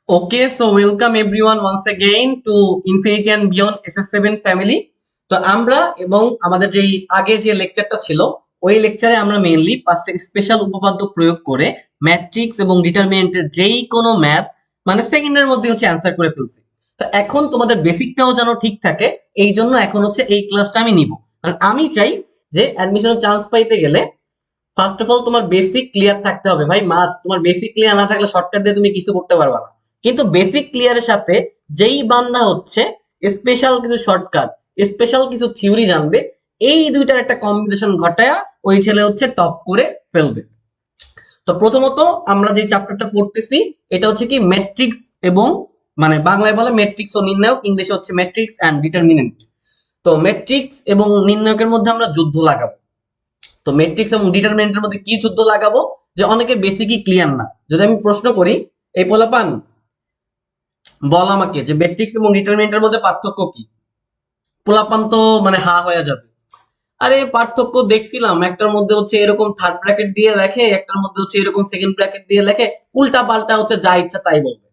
Okay, so welcome everyone once again to Infinity and Beyond SS7 family. তো আমরা এবং আমাদের যেই আগে যে লেকচারটা ছিল ওই লেকচারে আমরা মেইনলি পাঁচটা স্পেশাল উপপাদ্য প্রয়োগ করে ম্যাট্রিক্স এবং ডিটারমিনেন্টের যেই কোনো ম্যাথ মানে সেকেন্ডের মধ্যে হচ্ছে অ্যান্সার করে ফেলছি। তো এখন তোমাদের বেসিকটাও যেন ঠিক থাকে, এই জন্য এখন হচ্ছে এই ক্লাসটা আমি নিব। কারণ আমি চাই যে অ্যাডমিশনের চান্স পাইতে গেলে ফার্স্ট অফ অল তোমার বেসিক ক্লিয়ার থাকতে হবে ভাই, মাস্ট। তোমার বেসিক ক্লিয়ার না থাকলে শর্টকাট দিয়ে তুমি কিছু করতে পারবে না। কিন্তু বেসিক ক্লিয়ারের সাথে যেই বান্দা হচ্ছে স্পেশাল কিছু শর্টকাট, স্পেশাল কিছু থিওরি জানবে, এই দুইটার একটা কম্বিনেশন ঘটায়া ওই ছেলে হচ্ছে টপ করে ফেলবে। তো প্রথমত আমরা যে চ্যাপ্টারটা পড়তেছি এটা হচ্ছে কি ম্যাট্রিক্স এবং মানে বাংলায় বলে ম্যাট্রিক্স ও নির্ণায়ক, ইংলিশে হচ্ছে ম্যাট্রিক্স এন্ড ডিটারমিনেন্ট। তো ম্যাট্রিক্স এবং নির্ণায়কের মধ্যে আমরা যুদ্ধ লাগাবো। তো ম্যাট্রিক্স এবং ডিটারমিনেন্টের মধ্যে কি যুদ্ধ লাগাবো, যে অনেকে বেসিকই ক্লিয়ার না। যদি আমি প্রশ্ন করি, এই পোলাপান বল আমাকে যে ম্যাট্রিক্স এবং ডিটারমিনেন্টের মধ্যে পার্থক্য কি, পোলাপান তো মানে হা হয়ে যাবে। আরে পার্থক্য দেখছিলাম, একটার মধ্যে হচ্ছে এরকম থার্ড ব্র্যাকেট দিয়ে লেখে, একটার মধ্যে হচ্ছে এরকম সেকেন্ড ব্র্যাকেট দিয়ে লেখে, উল্টা পাল্টা হচ্ছে যা ইচ্ছা তাই বলবে।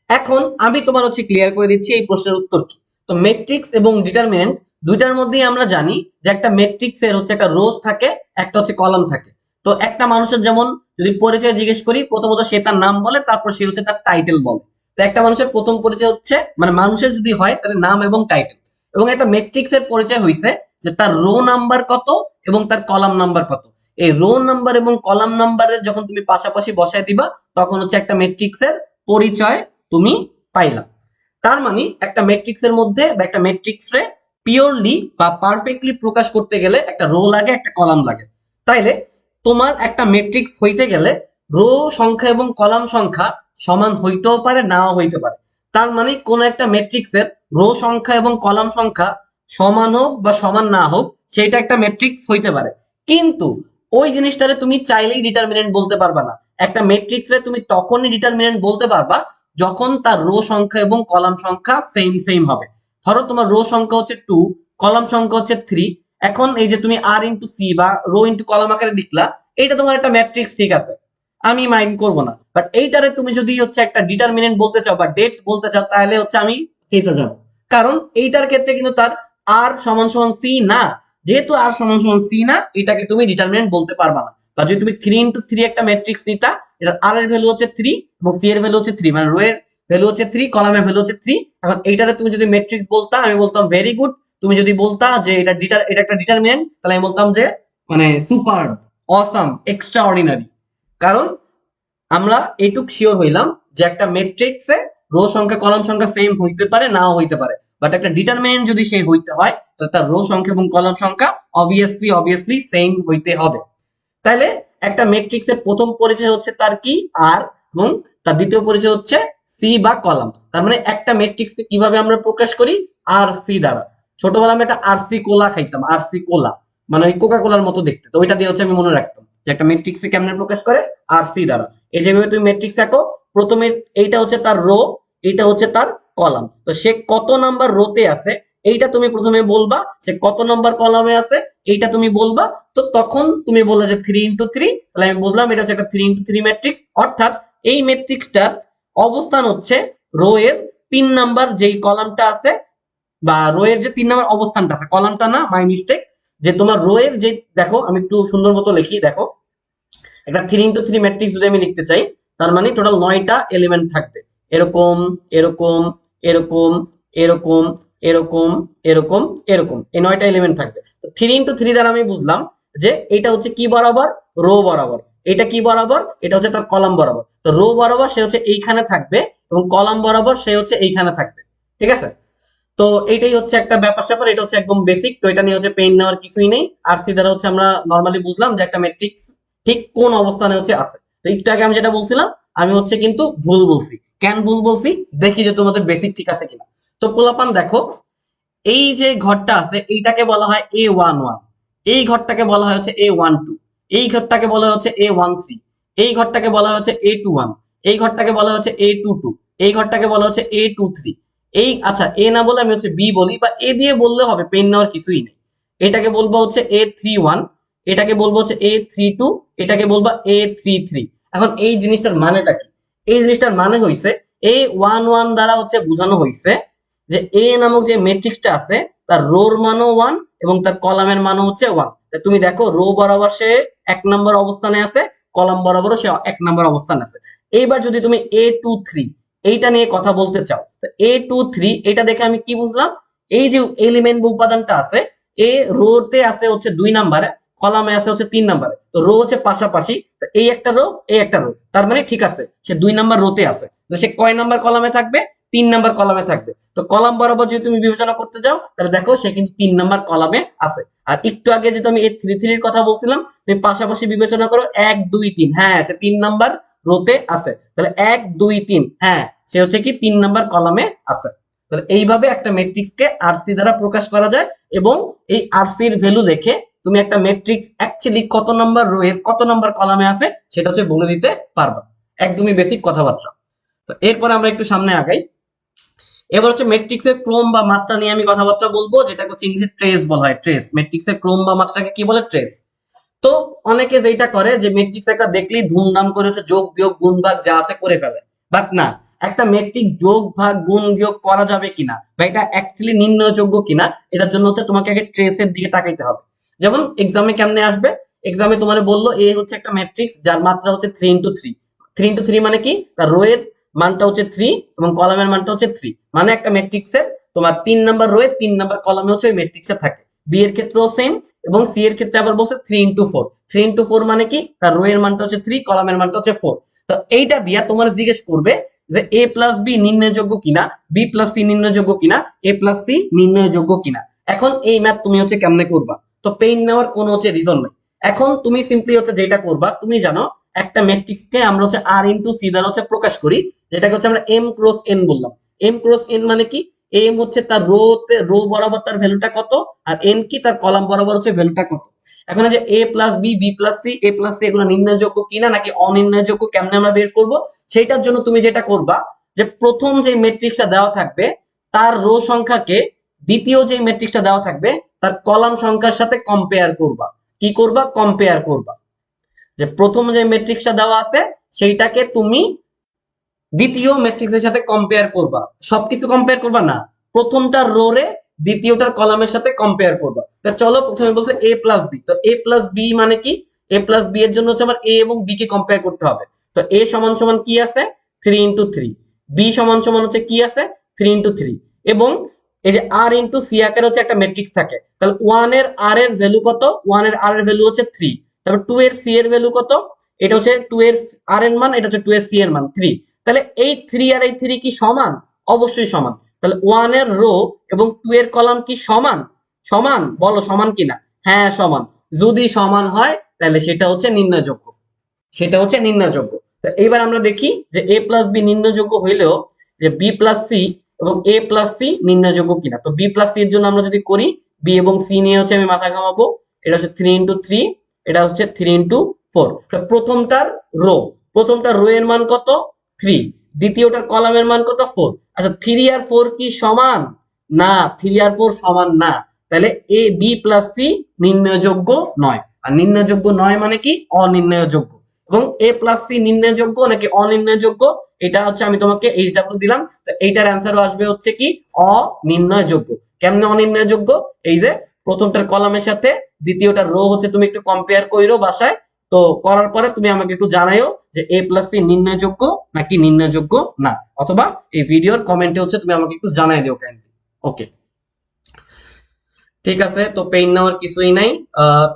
এখন আমি তোমার হচ্ছে ক্লিয়ার করে দিচ্ছি এই প্রশ্নের উত্তর কি। তো ম্যাট্রিক্স এবং ডিটারমিনেন্ট দুইটার মধ্যেই আমরা জানি যে একটা ম্যাট্রিক্স এর হচ্ছে একটা রোজ থাকে, একটা হচ্ছে কলাম থাকে। তো একটা মানুষের যেমন যদি পরিচয় জিজ্ঞেস করি, প্রথমত সে তার নাম বলে, তারপর সে হচ্ছে তার টাইটেল বলে। তো একটা মানুষের প্রথম পরিচয় হচ্ছে মানে মানুষের যদি হয় তাহলে নাম এবং টাইটেল। এবং একটা ম্যাট্রিক্স এর পরিচয় হইছে যে তার রো নাম্বার কত এবং তার কলাম নাম্বার কত। এই রো নাম্বার এবং কলাম নাম্বারের যখন তুমি পাশাপাশি বসায় দিবা, তখন হচ্ছে একটা ম্যাট্রিক্স এর পরিচয় তুমি পাইলাম। তার মানে একটা ম্যাট্রিক্স এর মধ্যে বা একটা ম্যাট্রিক্স রে পিওরলি বা পারফেক্টলি প্রকাশ করতে গেলে একটা রো লাগে, একটা কলাম লাগে। তাইলে তোমার একটা ম্যাট্রিক্স হইতে গেলে রো সংখ্যা এবং কলাম সংখ্যা সমান হইতেও পারে, নাও হইতে পারে। তার মানে কোন একটা ম্যাট্রিক্সের রো সংখ্যা এবং কলাম সংখ্যা সমান হোক বা সমান না হোক, সেটা একটা ম্যাট্রিক্স হইতে পারে। কিন্তু ওই জিনিসটারে তুমি চাইলেই ডিটারমিনেন্ট বলতে পারবা না। একটা ম্যাট্রিক্স রে তুমি তখনই ডিটারমিনেন্ট বলতে পারবা যখন তার রো সংখ্যা এবং কলাম সংখ্যা সেম সেম হবে। ধরো তোমার রো সংখ্যা হচ্ছে 2, কলাম সংখ্যা হচ্ছে 3। এখন এই যে তুমি আর ইন্টু সি বা রো ইন্টু কলাম আকারে লিখলা, এইটা তোমার একটা ম্যাট্রিক্স, ঠিক আছে, আমি মাইন্ড করব না। বাট এইটারে তুমি যদি হচ্ছে একটা ডিটারমিনেন্ট বলতে চাও বা ডেট বলতে চাও, তাহলে হচ্ছে আমি চেতে যাব। কারণ এইটার ক্ষেত্রে কিন্তু তার আর সমান সমান সি না। যেহেতু আর সমান সমান সি না, এটাকে তুমি ডিটারমিনেন্ট বলতে পারবা না। বা যদি তুমি 3 ইন্টু 3 একটা ম্যাট্রিক্স নিতা, এটা আর এর ভ্যালু হচ্ছে 3 এবং সি এর ভ্যালু হচ্ছে 3, মানে রো এর ভ্যালু হচ্ছে 3, কলামের ভ্যালু হচ্ছে 3। এখন এইটারে তুমি যদি ম্যাট্রিক্স বলতা, আমি বলতাম ভেরি গুড। তুমি যদি বলতা যে এটা একটা ডিটারমিনেন্ট, তাহলে আমি বলতাম যে মানে সুপার, অসাম, এক্সট্রা অর্ডিনারি। কারণ আমরা এইটুক শিওর হইলাম যে একটা ম্যাট্রিক্সে রো সংখ্যা কলাম সংখ্যা সেম হইতে পারে, নাও হইতে পারে। বাট একটা ডিটারমিনেন্ট যদি সে হইতে হয়, তাহলে তার রো সংখ্যা এবং কলাম সংখ্যা অবভিয়াসলি সেম হইতে হবে। তাহলে একটা ম্যাট্রিক্সের প্রথম পরিচয় হচ্ছে তার কি আর, এবং তার দ্বিতীয় পরিচয় হচ্ছে সি বা কলাম। তার মানে একটা ম্যাট্রিক্স কিভাবে আমরা প্রকাশ করি, আর সি দ্বারা। ছোটবেলা আমি একটা আরসি কোলা খাইতাম, আরসি কোলা মানে ওই কোকা কোলার মতো দেখতে। তো ওইটা দিয়ে হচ্ছে আমি মনে রাখতাম যে একটা ম্যাট্রিক্সে কেমনে প্রকাশ করে, আর সি দ্বারা। এই যেভাবে তুমি ম্যাট্রিক্স আঁকো, প্রথমে এইটা হচ্ছে তার রো, এইটা হচ্ছে তার কলাম। তো সে কত নাম্বার রোতে আছে এইটা তুমি প্রথমে বলবা, সে কত নাম্বার কলামে আছে এইটা তুমি বলবা। তো তখন তুমি বললে যে 3 ইন্টু 3, তাহলে আমি বুঝলাম এটা হচ্ছে একটা 3 ইন্টু 3 ম্যাট্রিক্স। অর্থাৎ এই ম্যাট্রিক্সটার অবস্থান হচ্ছে রো এর 3 নাম্বার যেই কলামটা আছে, বা রো এর যে 3 নাম্বার অবস্থানটা আছে, কলামটা না, মাই মিস্টেক। যে তোমার রো এর যে, দেখো আমি একটু সুন্দর মতো লিখি, দেখো একটা 3 ইন্টু 3 ম্যাট্রিক্স যদি আমি লিখতে চাই, তার মানে টোটাল 9টা এলিমেন্ট থাকবে। এরকম, এরকম, এরকম, এরকম, এরকম, এরকম, এরকম, এই 9টা এলিমেন্ট থাকবে। তো 3 ইন্টু 3 দ্বারা আমি বুঝলাম যে এটা হচ্ছে কি বরাবর, রো বরাবর। এটা কি বরাবর, এটা হচ্ছে তার কলাম বরাবর। তো রো বরাবর সে হচ্ছে এইখানে থাকবে এবং কলাম বরাবর সে হচ্ছে এইখানে থাকবে। ঠিক আছে। তো এইটাই হচ্ছে একটা ব্যাপার স্যাপার, এটা হচ্ছে একদম বেসিক। তো এটা নিয়ে হচ্ছে পেইন নেওয়ার কিছুই নেই। আরসি দ্বারা হচ্ছে আমরা নরমালি বুঝলাম যে একটা ম্যাট্রিক্স ঠিক কোন অবস্থানে হচ্ছে আছে। তো একটু আগে আমি যেটা বলছিলাম, আমি হচ্ছে কিন্তু ভুল বলছি। কেন ভুল বলছি দেখি যে তোমাদের বেসিক ঠিক আছে কিনা। তো পোলাপান দেখো, এই যে ঘরটা আছে এইটাকে বলা হয় A11, এই ঘরটাকে বলা হয় হচ্ছে A12, এই ঘরটাকে বলা হচ্ছে A13, এই ঘরটাকে বলা হচ্ছে A21, এই ঘরটাকে বলা হচ্ছে A22, এই ঘরটাকে বলা হচ্ছে A23। এই আচ্ছা, এ না বলে আমি হচ্ছে বি বলি, বা এ দিয়ে বললে হবে, পেন নেওয়ার কিছুই নেই। এটাকে বলবো হচ্ছে A31, এটাকে বলবো হচ্ছে A32, এটাকে বলবো A33। এখন এই জিনিসটার মানেটা কি? এই জিনিসটার মানে হইছে এই 1 1 দ্বারা হচ্ছে বোঝানো হয়েছে যে এ নামক যে ম্যাট্রিক্সটা আছে তার রোর মানও 1 এবং তার কলামের মানও হচ্ছে 1। তুমি দেখো রো বরাবর সে 1 নম্বর অবস্থানে আছে, কলাম বরাবরও সে 1 নম্বর অবস্থানে আছে। এইবার যদি তুমি A23 এইটা নিয়ে কথা বলতে চাও, তো A23 এটা দেখে আমি কি বুঝলাম, এই যে এলিমেন্ট বা উপাদানটা আছে এ রোতে আছে হচ্ছে 2 নম্বরে, কলামে আছে হচ্ছে 3 নম্বরে, তো রো হচ্ছে পাশাপাশি, তো এই একটা রো এই একটা রো, তার মানে ঠিক আছে সে 2 নাম্বার রোতে আছে। তো সে কয় নাম্বার কলামে থাকবে? 3 নাম্বার কলামে থাকবে। তো কলাম বরাবর যদি তুমি বিবেচনা করতে যাও তাহলে দেখো সে কিন্তু 3 নাম্বার কলামে আছে। আর একটু আগে যেটা আমি A33 এর কথা বলছিলাম, তুমি পাশাপাশি বিবেচনা করো 1 2 3, হ্যাঁ সে 3 নাম্বার রোতে আছে, তাহলে 1 2 3, হ্যাঁ সে হচ্ছে কি 3 নাম্বার কলামে আছে। তাহলে এইভাবে একটা ম্যাট্রিক্সকে আরসি দ্বারা প্রকাশ করা যায়, এবং এই আরসি এর ভ্যালু দেখে তুমি একটা ম্যাট্রিক্স অ্যাকচুয়ালি কত নাম্বার রো এর কত নাম্বার কলামে আছে সেটা হচ্ছে বলে দিতে পারবা। একদমই বেসিক কথাবার্তা। তো এরপর আমরা একটু সামনে আগাই। এবার হচ্ছে ম্যাট্রিক্সের ক্রম বা মাত্রা নিয়ে আমি কথাবার্তা বলবো, যেটাকে হচ্ছে ইংলিশে ট্রেস বলা হয়। ট্রেস, ম্যাট্রিক্সের ক্রম বা মাত্রাকে কি বলে? ট্রেস। তো অনেকে যেটা করে যে ম্যাট্রিক্স একটা দেখলেই ধুমধাম করে হচ্ছে যোগ বিয়োগ গুণ ভাগ যা আছে করে ফেলে, বাট না, একটা ম্যাট্রিক্স যোগ ভাগ গুণ বিয়োগ করা যাবে কিনা বা এটা অ্যাকচুয়ালি নির্ণয়যোগ্য কিনা এটার জন্য হচ্ছে তোমাকে আগে ট্রেসের দিকে তাকাইতে হবে। যেমন এক্সামে কেমনে আসবে, এক্সামে তোমার বললো এ হচ্ছে একটা ম্যাট্রিক্স যার মাত্রা হচ্ছে 3 ইন্টু 3। 3 ইন্টু 3 মানে কি? তার রো এর মানটা হচ্ছে 3 এবং কলামের মানটা হচ্ছে 3, মানে একটা ম্যাট্রিক্সের তোমার 3 নাম্বার রো এর 3 নাম্বার কলামে হচ্ছে ওই ম্যাট্রিক্সে থাকে। বি এর ক্ষেত্রেও সেম, এবং সি এর ক্ষেত্রে আবার বলছে 3 ইন্টু 4। 3 ইন্টু 4 মানে কি? তার রো এর মানটা হচ্ছে 3, কলামের মানটা হচ্ছে 4। তো এইটা দিয়া তোমার জিজ্ঞেস করবে যে এ প্লাস বি নির্ণয়যোগ্য কিনা, বি প্লাস সি নির্ণয়যোগ্য কিনা, এ প্লাস সি নির্ণয়যোগ্য কিনা। এখন এই ম্যাথ তুমি হচ্ছে কেমনে করবা? তো পেইন নেওয়ার কোনো হচ্ছে রিজন নেই। এখন তুমি সিম্পলি হচ্ছে যেটা করবা, তুমি জানো একটা ম্যাট্রিক্সকে আমরা হচ্ছে আর ইন্টু সি দ্বারা হচ্ছে প্রকাশ করি, যেটাকে হচ্ছে আমরা এম ক্রস এন বললাম। এম ক্রস এন মানে কি? এম হচ্ছে তার রোতে রো বরাবর তার ভ্যালুটা কত, আর এন কি তার কলাম বরাবর হচ্ছে ভ্যালুটা কত। এখন যে A plus B, B plus C, A plus C এগুলো নির্ণয়যোগ্য কিনা নাকি অনির্ণয়যোগ্য কেমনে আমরা বের করব, সেইটার জন্য তুমি যেটা করবা যে প্রথম যে ম্যাট্রিক্সটা দেওয়া থাকবে তার রো সংখ্যাকে দ্বিতীয় যে ম্যাট্রিক্সটা দেওয়া থাকবে তার কলাম সংখ্যার সাথে কম্পেয়ার করবা। কি করবা? কম্পেয়ার করবা। যে প্রথম যে ম্যাট্রিক্সটা দেওয়া আছে সেইটাকে তুমি দ্বিতীয় ম্যাট্রিক্সের সাথে কম্পেয়ার করবা। সবকিছু কম্পেয়ার করবা না, প্রথমটার রো রে দ্বিতীয়টার কলামের সাথে কম্পেয়ার করবা। তো চলো প্রথমে বলছে এ প্লাস বি, তো এ প্লাস বি মানে কি? এ প্লাস বি এর জন্য হচ্ছে আবার এ এবং বি কে কম্পেয়ার করতে হবে। তো এ সমান সমান কি আছে? 3 ইন্টু 3। বি সমান সমান হচ্ছে কি আছে? 3 ইন্টু 3। এবং এই যে আর ইন্টু সি আকারে হচ্ছে একটা ম্যাট্রিক্স থাকে, তাহলে 1 এর আর এর ভ্যালু কত? 1 এর আর এর ভ্যালু হচ্ছে 3। তারপর 2 এর সি এর ভ্যালু কত? এটা হচ্ছে 2 এর আর এর মান, এটা হচ্ছে 2 এর সি এর মান 3। তাহলে এই 3 আর এই 3 কি সমান? অবশ্যই সমান। তাহলে 1 এর রো এবং 2 এর কলাম কি সমান? সমান, বলো সমান কিনা? হ্যাঁ সমান। যদি সমান হয় তাহলে সেটা হচ্ছে নির্ণয়যোগ্য, সেটা হচ্ছে নির্ণয়যোগ্য। তো এইবার আমরা দেখি যে এ প্লাস বি নির্ণয়যোগ্য হইলেও যে বি প্লাস সি এবং এ প্লাস সি নির্ণয়যোগ্য কিনা। তো বি প্লাস সি এর জন্য আমরা যদি করি, বি এবং সি নিয়ে হচ্ছে আমি মাথা ঘামাবো। এটা হচ্ছে 3 ইন্টু 3, এটা হচ্ছে 3 ইন্টু 4। তো প্রথমটার রো এর মান কত? 3, দ্বিতীয়টার কলামের মান কত? 4। আচ্ছা 3 আর 4 কি সমান? না, 3 আর 4 সমান না। তাহলে এ বি প্লাস সি নির্ণয়যোগ্য নয়। আর নির্ণয়যোগ্য নয় মানে কি? অনির্ণয়যোগ্য। এবং এ প্লাস সি নির্ণয়যোগ্য নাকি অনির্ণয়যোগ্য, এটা হচ্ছে আমি তোমাকে এইচডব্লিউ দিলাম। তো এইটার অ্যান্সারও আসবে হচ্ছে কি? অনির্ণয়যোগ্য। কেমনে অনির্ণয়যোগ্য? এই যে প্রথমটার কলামের সাথে দ্বিতীয়টার রো হচ্ছে তুমি একটু কম্পেয়ার কইরো বাসায়, তো করার পরে তুমি আমাকে একটু জানাইও যে এ প্লাস সি নির্ণয়যোগ্য নাকি নির্ণয়যোগ্য না, অথবা এই ভিডিওর কমেন্টে হচ্ছে তুমি আমাকে একটু জানাই দিও কাইন্ডলি। ওকে, ঠিক আছে, তো পেইন নেওয়ার কিছুই নাই।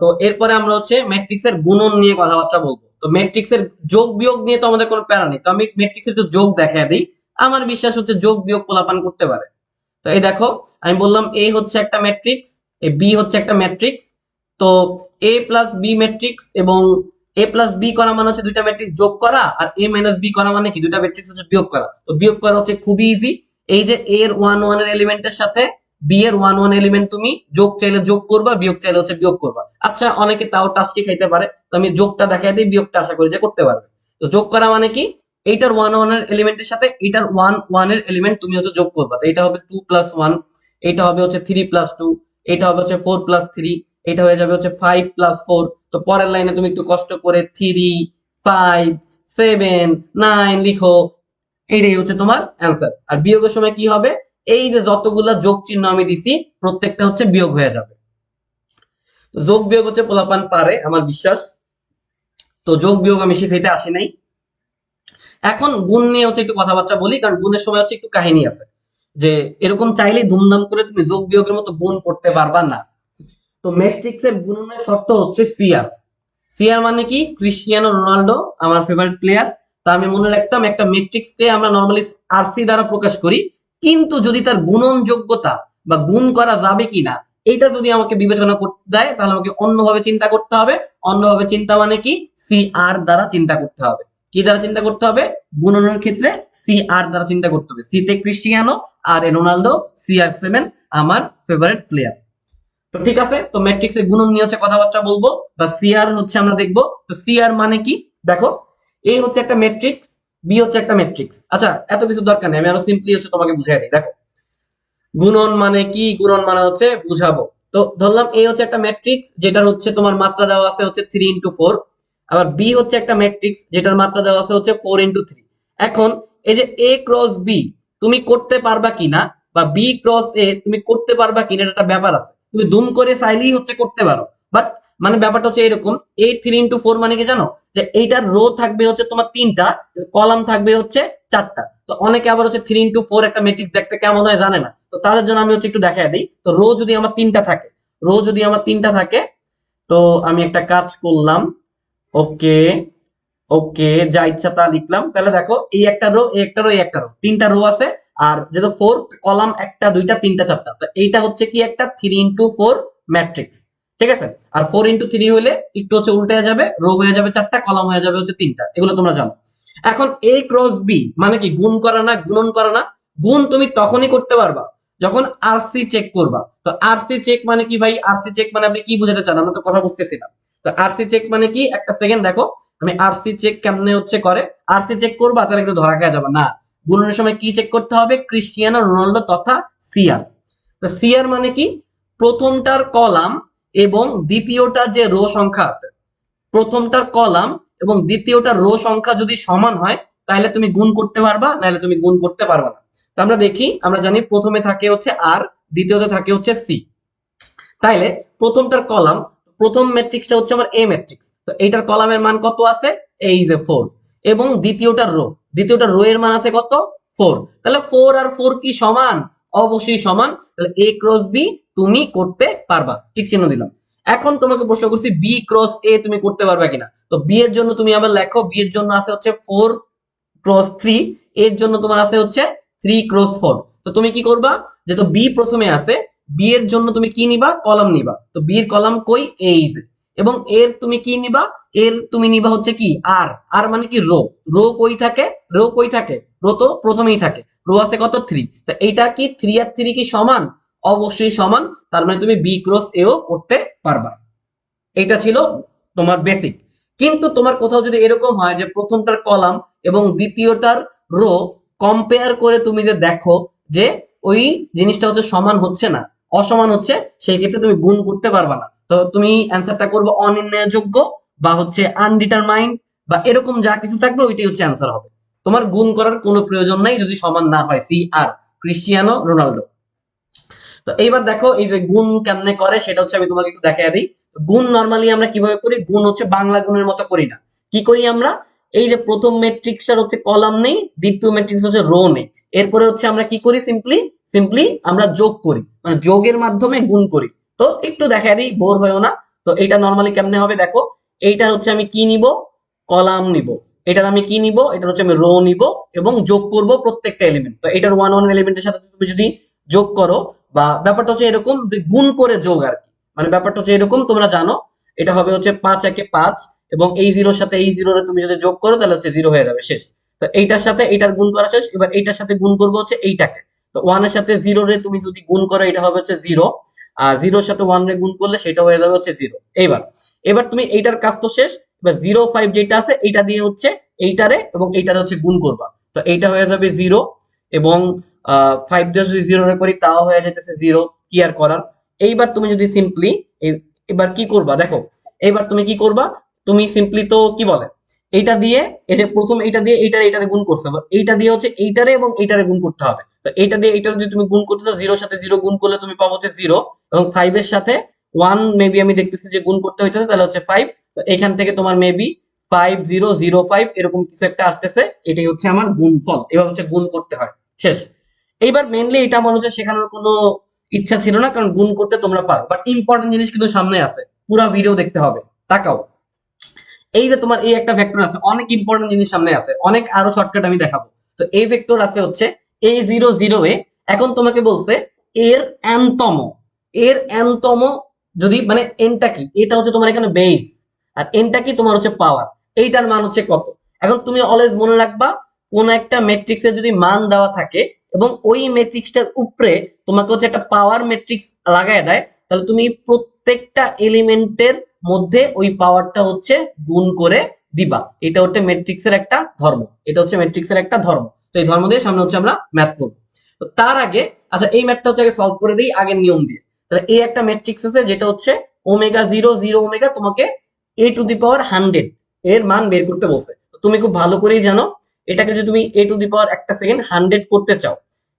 তো এরপরে আমরা হচ্ছে ম্যাট্রিক্সের গুণন নিয়ে কথাবার্তা বলবো। তো ম্যাট্রিক্সের যোগ বিয়োগ নিয়ে তো আমাদের কোনো প্যারা নেই, তো আমি ম্যাট্রিক্সের একটু যোগ দেখায় দিই। আমার বিশ্বাস হচ্ছে যোগ বিয়োগ পোলাপান করতে পারে। তো এই দেখো, আমি বললাম এ হচ্ছে একটা ম্যাট্রিক্স, এ বি হচ্ছে একটা ম্যাট্রিক্স। তো এ প্লাস বি ম্যাট্রিক্স, এবং এ প্লাস বি করা মানে হচ্ছে দুইটা ম্যাট্রিক্স যোগ করা, আর এ মাইনাস বি করা মানে কি? দুইটা ম্যাট্রিক্স হচ্ছে বিয়োগ করা। তো বিয়োগ করা হচ্ছে খুবই ইজি। এই যে এ এর 1 1 এর এলিমেন্টের সাথে বি এর 1 1 এলিমেন্ট তুমি যোগ চাইলে যোগ করবা, বিয়োগ চাইলে হচ্ছে বিয়োগ করবা। আচ্ছা অনেকে তাও টাস্কি খাইতে পারে, তো আমি যোগটা দেখাই দিই, বিয়োগটা আশা করি যে করতে পারবে। তো যোগ করা মানে কি? এইটার 1 1 এর এলিমেন্টের সাথে এইটার 1 1 এর এলিমেন্ট তুমি হচ্ছে যোগ করবা। তো এটা হবে 2 প্লাস 1, এটা হবে হচ্ছে 3 প্লাস 2, এটা হবে হচ্ছে 4 প্লাস 3, এটা হয়ে যাবে হচ্ছে 5 প্লাস 4। তো পরের লাইনে তুমি একটু কষ্ট করে 3 5 7 9 লিখো, এইটাই হচ্ছে তোমার অ্যান্সার। আর বিয়োগের সময় কি হবে, এই যে যতগুলা যোগ চিহ্ন আমি দিছি প্রত্যেকটা হচ্ছে বিয়োগ হয়ে যাবে। যোগ বিয়োগ হচ্ছে পোলাপান পারে আমার বিশ্বাস। তো যোগ বিয়োগ আমি শিখাইতে আসি নাই। এখন গুণ নিয়ে হচ্ছে একটু কথাবার্তা বলি, কারণ গুণের সময় হচ্ছে একটু কাহিনী আছে, যে এরকম চাইলেই ধুমধাম করে তুমি যোগ বিয়োগের মতো গুণ করতে পারবা না। তো ম্যাট্রিক্সের গুণনের শর্ত হচ্ছে সিআর। সিআর মানে কি, ক্রিস্টিয়ানো রোনাল্ডো আমার ফেভারিট প্লেয়ার। তা আমি মনে রাখতাম একটা ম্যাট্রিক্সকে আমরা নর্মালি আরসি দ্বারা প্রকাশ করি, কিন্তু যদি তার গুণন যোগ্যতা বা গুণ করা যাবে কিনা এটা যদি আমাকে বিবেচনা করতে দেয়, তাহলে আমাকে অন্যভাবে চিন্তা করতে হবে। অন্যভাবে চিন্তা মানে কি, সিআর দ্বারা চিন্তা করতে হবে। কি দ্বারা চিন্তা করতে হবে, গুণনের ক্ষেত্রে সিআর দ্বারা চিন্তা করতে হবে। সিতে ক্রিস্টিয়ানো, আর এ রোনালদো, CR7 আমার ফেভারিট প্লেয়ার। তো ঠিক আছে, তো ম্যাট্রিক্সের গুণন নিয়ে হচ্ছে কথাবার্তা বলবো, বা সিআর হচ্ছে আমরা দেখবো। তো সিআর মানে কি, দেখো এই হচ্ছে একটা ম্যাট্রিক্স, বি হচ্ছে একটা ম্যাট্রিক্স। আচ্ছা, এত কিছু দরকার নেই, আমি আরো সিম্পলি হচ্ছে তোমাকে বুঝাই দিই। দেখো গুণন মানে কি, গুণন মানে হচ্ছে বুঝাবো। তো ধরলাম এই হচ্ছে একটা ম্যাট্রিক্স যেটার হচ্ছে তোমার মাত্রা দেওয়া আছে হচ্ছে 3 × 4। আবার বি হচ্ছে একটা ম্যাট্রিক্স যেটার মাত্রা দেওয়া আছে হচ্ছে 4 × 3। এখন এই যে এ ক্রস বি তুমি করতে পারবা কিনা, বা বি ক্রস এ তুমি করতে পারবা কিনা, এটা একটা ব্যাপার আছে। তুমি দুম করে চাইলেই হচ্ছে করতে পারো, বাট মানে ব্যাপারটা হচ্ছে এরকম, এই 3 × 4 মানে কি জানো, যে এইটার রো থাকবে হচ্ছে তোমার 3টা, কলাম থাকবে হচ্ছে 4টা। তো অনেকে আবার হচ্ছে 3 × 4 একটা ম্যাট্রিক্স দেখতে কেমন হয় জানে না, তো তাদের জন্য আমি হচ্ছে একটু দেখাই দিই। তো রো যদি আমার 3টা থাকে, রো যদি আমার 3টা থাকে, তো আমি একটা কাজ করলাম, ওকে ওকে, যা ইচ্ছা তা লিখলাম। তাহলে দেখো এই একটা রো, এই একটা রো, এই একটা রো, 3টা রো আছে। আর যেহেতু 4 কলাম, 1টা 2টা 3টা 4টা, তো এইটা হচ্ছে কি একটা 3 × 4 ম্যাট্রিক্স। ঠিক আছে, আর 4 × 3 হলে একটু হচ্ছে উল্টে যাবে, রো হয়ে যাবে 4টা, কলাম হয়ে যাবে হচ্ছে 3টা, এগুলো তোমরা জানো। এখন এ ক্রস বি মানে কি, গুণ করা না, গুণন করা না। গুণ তুমি তখনই করতে পারবা যখন আরসি চেক করবা। তো আরসি চেক মানে কি ভাই, আরসি চেক মানে আপনি কি বুঝাতে চান, আমরা তো কথা বুঝতেছি না। তো আরসি চেক মানে কি, একটা সেকেন্ড দেখো আমি আরসি চেক কেমনে হচ্ছে করে। আরসি চেক করবা তাহলে কিন্তু ধরা খেয়ে যাবে না। গুণনের সময় কি চেক করতে হবে, ক্রিস্টিয়ানো রোনাল্ডো তথা সিআর। তো সিআর মানে কি, প্রথমটার কলাম এবং দ্বিতীয়টার যে রো সংখ্যা আছে, প্রথমটার কলাম এবং দ্বিতীয়টার রো সংখ্যা যদি সমান হয় তাহলে তুমি গুণ করতে পারবা, নাহলে তুমি গুণ করতে পারবা না। তো আমরা দেখি, আমরা জানি প্রথমে থাকে হচ্ছে আর, দ্বিতীয়তে থাকে হচ্ছে সি। তাইলে প্রথমটার কলাম, প্রথম ম্যাট্রিক্সটা হচ্ছে আমার এ ম্যাট্রিক্স, তো এইটার কলামের মান কত আছে, এই যে 4। এবং দ্বিতীয়টার রো, দ্বিতীয়টার রো এর মান আছে কত, 4। তাহলে 4 আর 4 কি সমান, অবশ্যই সমান। তাহলে এ ক্রস বি তুমি করতে পারবা, ঠিক চিহ্ন দিলাম। এখন তোমাকে প্রশ্ন করছি বি ক্রস এ তুমি করতে পারবা কিনা। তো বি এর জন্য তুমি আবার লেখো, বি এর জন্য আছে হচ্ছে 4 × 3, এর জন্য তোমার আছে হচ্ছে 3 × 4। তো তুমি কি করবা, যেহেতু বি প্রথমে আছে, বি এর জন্য তুমি কি নিবা, কলাম নিবা। তো বি এর কলাম কই, এই যে। এবং এর তুমি কি নিবা, এর তুমি নিবা হচ্ছে কি আর, আর মানে কি রো। রো কই থাকে, রো কই থাকে, রো তো প্রথমেই থাকে, রো আছে কত 3। তো এইটা কি 3 আর 3 কি সমান, অবশ্যই সমান। তার মানে তুমি বি ক্রস এও করতে পারবা। এটা ছিল তোমার বেসিক। কিন্তু তোমার কোথাও যদি এরকম হয় যে প্রথমটার কলাম এবং দ্বিতীয়টার রো কম্পেয়ার করে তুমি যে দেখো যে ওই জিনিসটা হচ্ছে সমান হচ্ছে না, অসমান হচ্ছে, সেই ক্ষেত্রে তুমি গুণ করতে পারবা না। তো তুমি অ্যান্সারটা করবে অনির্ণয়যোগ্য, বা হচ্ছে আনডিটারমাইন্ড, বা এরকম যা কিছু থাকবে ওইটাই হচ্ছে অ্যান্সার হবে। তোমার গুণ করার কোনো প্রয়োজন নাই যদি সমান না হয়, সি আর ক্রিস্টিয়ানো রোনাল্ডো। তো এইবার দেখো এই যে গুণ কেমনে করে সেটা হচ্ছে আমি তোমাকে একটু দেখাই দিই। গুণ নরমালি আমরা কিভাবে করি, গুণ হচ্ছে বাংলা গুণের মতো করি না। কি করি আমরা, এই যে প্রথম ম্যাট্রিক্সটার হচ্ছে কলাম নেই, দ্বিতীয় ম্যাট্রিক্স হচ্ছে রো নেই, এরপরে হচ্ছে আমরা কি করি, সিম্পলি সিম্পলি আমরা যোগ করি, মানে যোগের মাধ্যমে গুণ করি। তো একটু দেখাই দিই, বোর হয়েও না। তো এইটা নরমালি কেমনে হবে দেখো, এইটা হচ্ছে আমি কি নিব, কলাম নিব। এটার আমি কি নিব, এটা হচ্ছে আমি রো নিব, এবং যোগ করব প্রত্যেকটা এলিমেন্ট। তো এটার ওয়ান ওয়ান এলিমেন্টের সাথে তুমি যদি যোগ করো, বা ব্যাপারটা হচ্ছে এরকম যে গুণ করে যোগ আর কি, মানে ব্যাপারটা হচ্ছে এরকম, তোমরা জানো এটা হবে হচ্ছে 5 একে 5, এবং এই জিরোর সাথে এই জিরোর তুমি যদি যোগ করো তাহলে হচ্ছে জিরো হয়ে যাবে, শেষ। তো এইটার সাথে এইটার গুণ করা শেষ। এবার এইটার সাথে গুণ করবো হচ্ছে এইটাকে। তো ওয়ান এর সাথে জিরো রে তুমি যদি গুণ করো এটা হবে হচ্ছে জিরো, আর জিরোর সাথে ওয়ান রে গুণ করলে সেটা হয়ে যাবে হচ্ছে জিরো। এইবার এবার তুমি এইটার কাজ তো শেষ। এবার 0 5 যেটা আছে এইটা দিয়ে হচ্ছে এইটারে এবং এইটারে হচ্ছে গুণ করবা। তো এইটা হয়ে যাবে জিরো, এবং 5 দিয়ে যদি জিরো রে করি তাও হয়ে যেতেছে জিরো, কি আর করার। এইবার তুমি যদি সিম্পলি এবার কি করবা দেখো, এইবার তুমি কি করবা, তুমি সিম্পলি তো কি বলে এইটা দিয়ে এই যে প্রথম এইটা দিয়ে এইটারে গুণ করছে, এইটা দিয়ে হচ্ছে এইটারে এবং এইটারে গুণ করতে হবে। তো এইটা দিয়ে এইটারে যদি তুমি গুণ করতে চাও, 0 এর সাথে 0 গুণ করলে তুমি পাবো হচ্ছে 0, এবং 5 এর সাথে 1 মেবি আমি দেখতেছি যে গুণ করতে হইতেছে, তাহলে হচ্ছে 5। তো এখান থেকে তোমার মেবি 5005 এরকম কিছু একটা আসতেছে, এটাই হচ্ছে আমার গুণফল। এবার হচ্ছে গুণ করতে হয়, শেষ। এইবার মেইনলি এটা মনে হচ্ছে শেখানোর কোনো ইচ্ছা ছিল না, কারণ গুণ করতে তোমরা পারো, বাট ইম্পর্টেন্ট জিনিস কিন্তু সামনে আছে, পুরো ভিডিও দেখতে হবে। তাকাও, এই যে তোমার এই একটা ভেক্টর আছে, অনেক ইম্পর্টেন্ট জিনিস সামনে আছে, অনেক আরো শর্টকাট আমি দেখাবো। তো এই ভেক্টর আছে হচ্ছে a0 0 এ। এখন তোমাকে বলছে এর এনতম, এর এনতম যদি মানে এনটা কি, এটা হচ্ছে তোমার এখানে বেস, আর এনটা কি তোমার হচ্ছে পাওয়ার, এইটার মান হচ্ছে কত। এখন তুমি অলওয়েজ মনে রাখবা, কোন একটা ম্যাট্রিক্সের যদি মান দেওয়া থাকে এবং ওই ম্যাট্রিক্সটার উপরে তোমাকে হচ্ছে একটা পাওয়ার ম্যাট্রিক্স লাগায় দেয়, তাহলে তুমি প্রত্যেকটা এলিমেন্টের মধ্যে ওই পাওয়ারটা হচ্ছে গুণ করে দিবা। এটা হচ্ছে ম্যাট্রিক্সের একটা ধর্ম, এটা হচ্ছে ম্যাট্রিক্সের একটা ধর্ম। তো এই ধর্ম দিয়ে সামনে হচ্ছে আমরা ম্যাথ করব। তো তার আগে আচ্ছা এই ম্যাথটা হচ্ছে আগে সলভ করে দিই আগের নিয়ম দিয়ে। তাহলে এই একটা ম্যাট্রিক্স আছে যেটা হচ্ছে ওমেগা 0 0 ওমেগা, তোমাকে a⁻100 এর মান বের করতে বলছে। তুমি খুব ভালো করেই জানো, এটাকে যদি তুমি একটা সেকেন্ড 100 করতে চাও,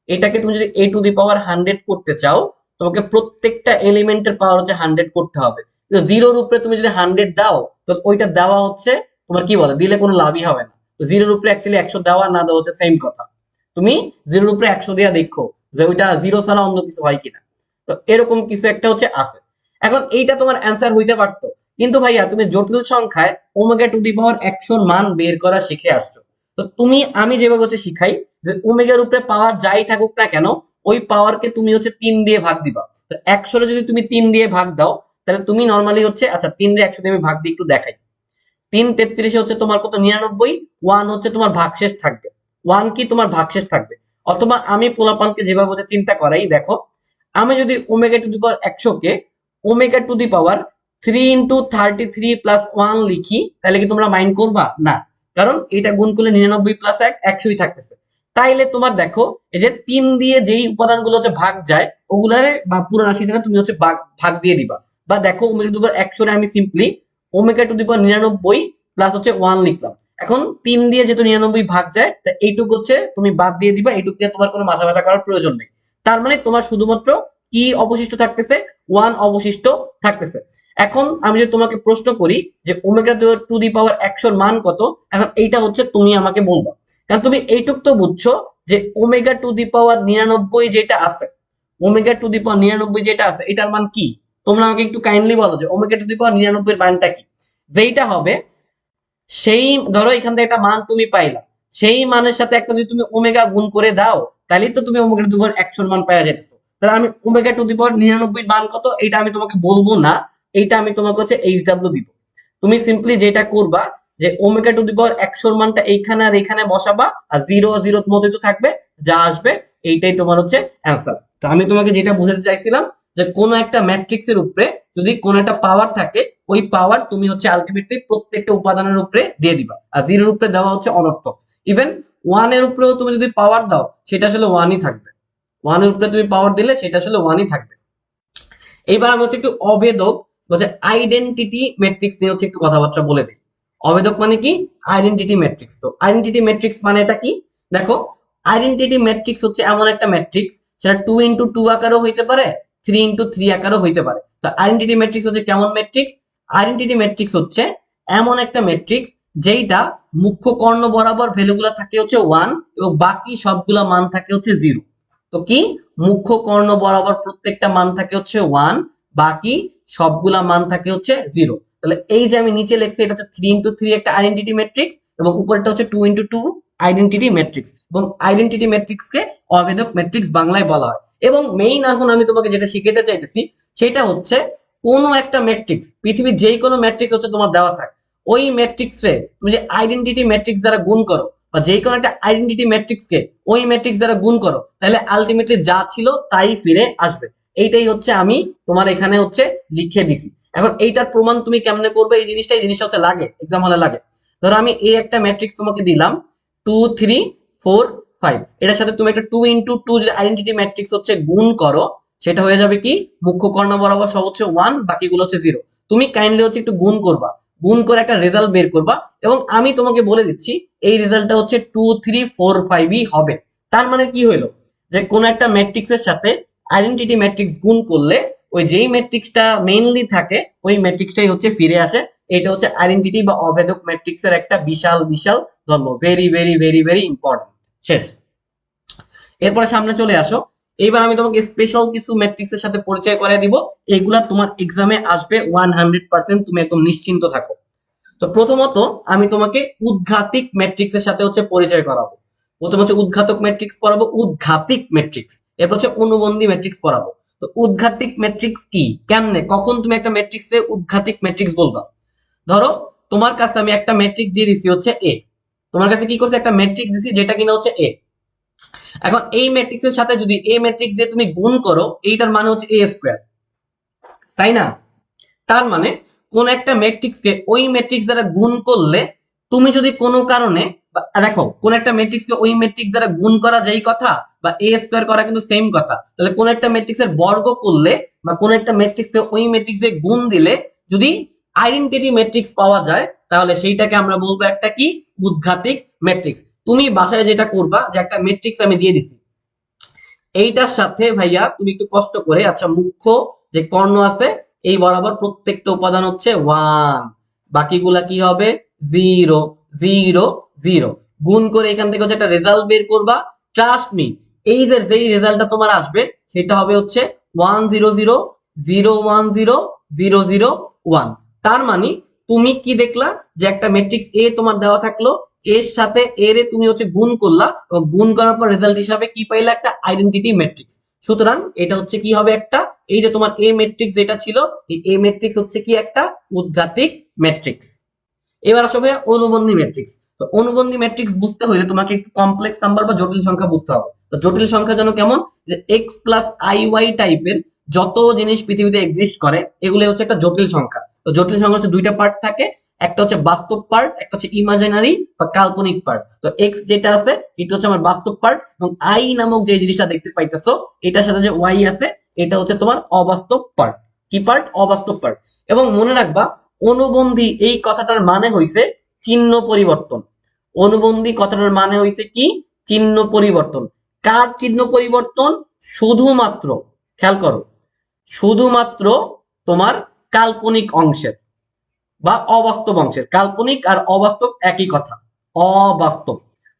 এটাকে তুমি যদি a⁻100 করতে চাও, তোমাকে প্রত্যেকটা এলিমেন্টের পাওয়ার হচ্ছে 100 করতে হবে। জিরোর উপরে তুমি যদি 100 দাও, তো ওইটা দেওয়া হচ্ছে তোমার কি বলে, দিলে কোনো লাভই হবে না। তো জিরোর উপরে অ্যাকচুয়ালি 100 দেওয়া না দেওয়া হচ্ছে সেম কথা। তুমি জিরোর উপরে 100 দিয়ে দেখো যে ওইটা জিরো ছাড়া অন্য কিছু হয় কিনা। তো এরকম কিছু একটা হচ্ছে আছে। এখন এইটা তোমার অ্যান্সার হইতে পারতো, কিন্তু ভাইয়া তুমি জটিল সংখ্যায় ω⁻100 এর মান বের করা শিখে আসছো। তো তুমি আমি যেভাবে হচ্ছে শিখাই যে ওমেগার উপরে পাওয়ার যাই থাকুক না কেন, ওই পাওয়ারকে তুমি হচ্ছে 3 দিয়ে ভাগ দিবা। তো 100 যদি তুমি 3 দিয়ে ভাগ দাও, তাহলে তুমি নরমালি হচ্ছে আচ্ছা 3 রে 100 দিয়ে আমি ভাগ দিয়ে একটু দেখাই। 3 33 হচ্ছে তোমার কত, 99। 1 হচ্ছে তোমার ভাগশেষ থাকবে, 1 কি তোমার ভাগশেষ থাকবে। অথবা আমি পোলাপানকে যেভাবে হচ্ছে চিন্তা করাই, দেখো আমি যদি ω⁻100 কে ω⁻3 × 33 + 1 লিখি, তাহলে কি তোমরা মাইন্ড করবা? না, কারণ এটা গুণ করলে 99 + 1 100ই থাকতেছে। তাইলে তোমার দেখো এই যে 3 দিয়ে যেই উপাদানগুলো হচ্ছে ভাগ যায়, ওগুলারে বা পুরো রাশিটা তুমি হচ্ছে ভাগ ভাগ দিয়ে দিবা। বা দেখো ω⁻100 রে আমি সিম্পলি ω⁻99 প্লাস হচ্ছে 1 লিখলাম। এখন 3 দিয়ে যেহেতু 99 ভাগ যায়, তা এইটুকু হচ্ছে তুমি বাদ দিয়ে দিবা, এইটুকু দিয়ে তোমার কোনো মাথা ব্যথা করার প্রয়োজন নেই। তার মানে তোমার শুধুমাত্র কি অবশিষ্ট থাকতেছে, 1 অবশিষ্ট থাকতেছে। এখন আমি যদি তোমাকে প্রশ্ন করি যে ω⁻100 মান কত, এখন এইটা হচ্ছে তুমি আমাকে বলবা। কারণ তুমি এইটুক তো বুঝছো যে ω⁻99 যেটা আছে, ω⁻99 যেটা আছে এটার মান কি। তোমরা আমাকে একটু কাইন্ডলি বলো যে ω⁻99 এর মানটা কি। যেইটা হবে সেই, ধরো এখান থেকে একটা মান তুমি পাইলা, সেই মানের সাথে একটা যদি তুমি ওমেগা গুণ করে দাও, তাহলেই তো তুমি ω⁻100 মান পাওয়া যেতেছো। তাহলে আমি ω⁻99 মান কত এটা আমি তোমাকে বলবো না, এইটা আমি তোমাকে হচ্ছে HW দিব। তুমি সিম্পলি যেটা করবা যে ω⁻100 মানটা এইখানে আর এইখানে বসাবা, আর 0 0 মতোই তো থাকবে, যা আসবে এইটাই তোমার হচ্ছে অ্যান্সার। তো আমি তোমাকে যেটা বোঝাতে চাইছিলাম যে কোন একটা ম্যাট্রিক্সের উপরে যদি কোন একটা পাওয়ার থাকে, ওই পাওয়ার তুমি হচ্ছে আলটিমেটলি প্রত্যেকটা উপাদানের উপরে দিয়ে দিবা, আর 0 এর উপরে দেওয়া হচ্ছে অনর্থক। ইভেন 1 এর উপরেও তুমি যদি পাওয়ার দাও, সেটা আসলে 1ই থাকবে। 1 এর উপরে তুমি পাওয়ার দিলে সেটা আসলে 1ই থাকবে। এইবার আমি হচ্ছে একটু অভেদক বলছে আইডেন্টিটি ম্যাট্রিক্স নিয়ে হচ্ছে একটু কথাবার্তা বলে দিই। অভেদক মানে কি? Identity matrix. তো আইডেন্টিটি ম্যাট্রিক্স মানে এটা কি? দেখো, আইডেন্টিটি ম্যাট্রিক্স হচ্ছে এমন একটা ম্যাট্রিক্স, সেটা 2 × 2 আকারও হইতে পারে, 3 × 3 আকারও হইতে পারে। তো আইডেন্টিটি ম্যাট্রিক্স হচ্ছে কেমন ম্যাট্রিক্স? আইডেন্টিটি ম্যাট্রিক্স হচ্ছে এমন একটা ম্যাট্রিক্স যেইটা মুখ্য কর্ণ বরাবর ভ্যালুগুলা থাকে হচ্ছে 1 এবং বাকি সবগুলা মান থাকে হচ্ছে 0। তো কি, মুখ্য কর্ণ বরাবর প্রত্যেকটা মান থাকে হচ্ছে 1, বাকি সবগুলা মান থাকে হচ্ছে 0। তাহলে এই যে আমি নিচে লিখছি এটা হচ্ছে 3 × 3 একটা আইডেন্টিটি ম্যাট্রিক্স, এবং উপরেরটা হচ্ছে 2 × 2 আইডেন্টিটি ম্যাট্রিক্স, এবং আইডেন্টিটি ম্যাট্রিক্সকে অভেদক ম্যাট্রিক্স বাংলায় বলা হয়। এবং মেইন এখন আমি তোমাকে যেটা শিখাতে চাইতেছি সেটা হচ্ছে কোন একটা ম্যাট্রিক্স, পৃথিবীর যেই কোনো ম্যাট্রিক্স হচ্ছে তোমার দেওয়া থাকে, ওই ম্যাট্রিক্স রে তুমি যে আইডেন্টিটি ম্যাট্রিক্স দ্বারা গুণ করো, বা যে কোনো একটা আইডেন্টিটি ম্যাট্রিক্স কে ওই ম্যাট্রিক্স দ্বারা গুণ করো, তাহলে আলটিমেটলি যা ছিল তাই ফিরে আসবে। এইটাই হচ্ছে আমি তোমার এখানে হচ্ছে লিখে দিছি। এখন এইটার প্রমাণ তুমি কেমনে করবে, এই জিনিসটা হচ্ছে লাগে, এক্সাম হলে লাগে। ধরো আমি এই একটা ম্যাট্রিক্স তোমাকে দিলাম 2 3 4 5, এটার সাথে তুমি একটা 2 × 2 যদি আইডেন্টিটি ম্যাট্রিক্স হচ্ছে গুণ করো, সেটা হয়ে যাবে কি, মুখ্য কর্ণ বরাবর সব হচ্ছে 1, বাকিগুলো হচ্ছে 0। তুমি কাইন্ডলি হচ্ছে একটু গুণ করবা, গুণ করে একটা রেজাল্ট বের করবা এবং আমি তোমাকে বলে দিচ্ছি এই রেজাল্টটা হচ্ছে 2 3 4 5ই হবে। তার মানে কি হলো যে কোন একটা ম্যাট্রিক্সের সাথে আইডেন্টিটি ম্যাট্রিক্স গুণ করলে ওই যেই ম্যাট্রিক্সটা মেইনলি থাকে ওই ম্যাট্রিক্সটাই হচ্ছে ফিরে আসে। এটা হচ্ছে আইডেন্টিটি বা অভেদক ম্যাট্রিক্সের একটা বিশাল বিশাল ধর্ম। Very very very very important. শেষ। এরপরে সামনে চলে আসো। এইবার আমি তোমাকে স্পেশাল কিছু ম্যাট্রিক্সের সাথে পরিচয় করিয়ে দিব। এগুলা তোমার এক্সামে আসবে 100%, তুমি একদম নিশ্চিন্ত থাকো। তো প্রথমত আমি তোমাকে উদ্ঘাতিক ম্যাট্রিক্সের সাথে হচ্ছে পরিচয় করাবো। প্রথম হচ্ছে উদ্ঘাতক ম্যাট্রিক্স পড়াবো, উদ্ঘাতিক ম্যাট্রিক্স, এরপর হচ্ছে অনুবন্ধী ম্যাট্রিক্স পড়াবো। তো উদ্ঘাতিক ম্যাট্রিক্স কি, কেমনে, কখন তুমি একটা ম্যাট্রিক্সে উদ্ঘাতিক ম্যাট্রিক্স বলবা? ধরো তোমার কাছে আমি একটা ম্যাট্রিক্স দিয়ে দিছি হচ্ছে এ, তোমার কাছে কি করছে একটা ম্যাট্রিক্স দিছি যেটা কিনা হচ্ছে এ। এখন এই ম্যাট্রিক্সের সাথে যদি এ ম্যাট্রিক্স দিয়ে তুমি গুণ করো, এইটার মানে হচ্ছে এ স্কোয়ার, তাই না? তার মানে কোন একটা ম্যাট্রিক্সকে ওই ম্যাট্রিক্স দ্বারা গুণ করলে তুমি যদি কোনো কারণে দেখো কোন একটা ম্যাট্রিক্সকে ওই ম্যাট্রিক্স দ্বারা গুণ করা যেই কথা বা এ স্কোয়ার করা কিন্তু সেম কথা, তাহলে কোন একটা ম্যাট্রিক্সের বর্গ করলে বা কোন একটা ম্যাট্রিক্সে ওই ম্যাট্রিক্সে গুণ দিলে যদি আইডেন্টিটি ম্যাট্রিক্স পাওয়া যায় তাহলে সেইটাকে আমরা বলবো একটা কি, উদ্ঘাতিক ম্যাট্রিক্স। তুমি বাসায় যেটা করবা যে একটা ম্যাট্রিক্স আমি দিয়ে দিছি, এইটার সাথে ভাইয়া তুমি একটু কষ্ট করে আচ্ছা মুখ্য যে কর্ণ আছে এই বরাবর প্রত্যেকটা উপাদান হচ্ছে 1, বাকিগুলা কি হবে 0 0 0, গুণ করে এখান থেকে হচ্ছে একটা রেজাল্ট বের করবা। ট্রাস্ট মি, এই যে যেই রেজাল্টটা তোমার আসবে সেটা হবে হচ্ছে 1 0 0 0 1 0 0 0 1। তার মানে তুমি কি দেখলা যে একটা ম্যাট্রিক্স এ তোমার দেওয়া থাকলো, এর সাথে এর তুমি হচ্ছে গুণ করলা এবং গুণ করার পর রেজাল্ট হিসাবে কি পাইলা, একটা আইডেন্টিটি ম্যাট্রিক্স। সুতরাং এটা হচ্ছে কি হবে একটা, এই যে তোমার এ ম্যাট্রিক্স যেটা ছিল এই এ ম্যাট্রিক্স হচ্ছে কি একটা উদ্ঘাতিক ম্যাট্রিক্স। এবার আসো ভাইয়া অনুবন্ধী ম্যাট্রিক্স। তো অনুবন্ধী ম্যাট্রিক্স বুঝতে হলে তোমাকে একটু কমপ্লেক্স নাম্বার বা জটিল সংখ্যা বুঝতে হবে। তো জটিল সংখ্যা যেন কেমন, যে এক্স প্লাস আই ওয়াই টাইপের যত জিনিস পৃথিবীতে এক্সিস্ট করে এগুলো হচ্ছে একটা জটিল সংখ্যা। তো জটিল সংখ্যা হচ্ছে দুইটা পার্ট থাকে, একটা হচ্ছে বাস্তব পার্ট, একটা হচ্ছে ইমাজিনারি বা কাল্পনিক পার্ট। তো এক্স যেটা আছে এটা হচ্ছে আমার বাস্তব পার্ট এবং আই নামক যে জিনিসটা দেখতে পাইতেছো এটার সাথে যে ওয়াই আছে এটা হচ্ছে তোমার অবাস্তব পার্ট। কি পার্ট? অবাস্তব পার্ট। এবং মনে রাখবা অনুবন্ধী এই কথাটার মানে হইছে চিহ্ন পরিবর্তন। অনুবন্ধী কথাটার মানে হইছে কি, চিহ্ন পরিবর্তন। কার চিহ্ন পরিবর্তন? শুধুমাত্র, খেয়াল করো, শুধুমাত্র তোমার কাল্পনিক অংশের বা অবাস্তব অংশের। কাল্পনিক আর অবাস্তব একই কথা, অবাস্তব।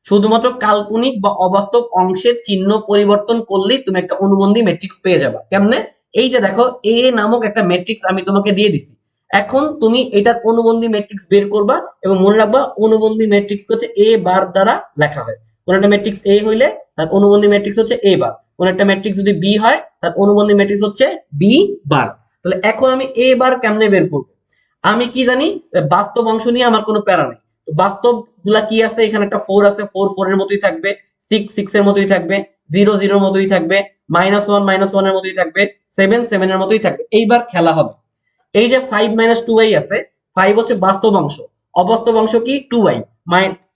শুধুমাত্র কাল্পনিক বা অবাস্তব অংশের চিহ্ন পরিবর্তন করলেই তুমি একটা অনুবন্ধী ম্যাট্রিক্স পেয়ে যাবে। কেমনে? এই যে দেখো এ নামক একটা ম্যাট্রিক্স আমি তোমাকে দিয়ে দিছি, এখন তুমি এটার অনুবন্ধী ম্যাট্রিক্স বের করবা এবং মনে রাখবা অনুবন্ধী ম্যাট্রিক্স হচ্ছে এ বার দ্বারা লেখা হয়। কোন একটা ম্যাট্রিক্স এ হইলে তার অনুবন্ধী ম্যাট্রিক্স হচ্ছে এ বার, কোন একটা ম্যাট্রিক্স যদি বি হয় তার অনুবন্ধী ম্যাট্রিক্স হচ্ছে বি বার। তাহলে এখন আমি এ বার কেমনে বের করবো? আমি কি জানি বাস্তব অংশ নিয়ে আমার কোনো প্যারা নেই। তো বাস্তব গুলা কি আছে, এখানে একটা 4 আছে, 4 4 এর মতোই থাকবে, 6 6 এর মতোই থাকবে, 0 0 এর মতোই থাকবে, -1 এর মতোই থাকবে, 7 7 এর মতোই থাকবে। এইবার খেলা হবে। এই যে 5 2i আছে, 5 হচ্ছে বাস্তব অংশ, অবাস্তব অংশ কি 2i,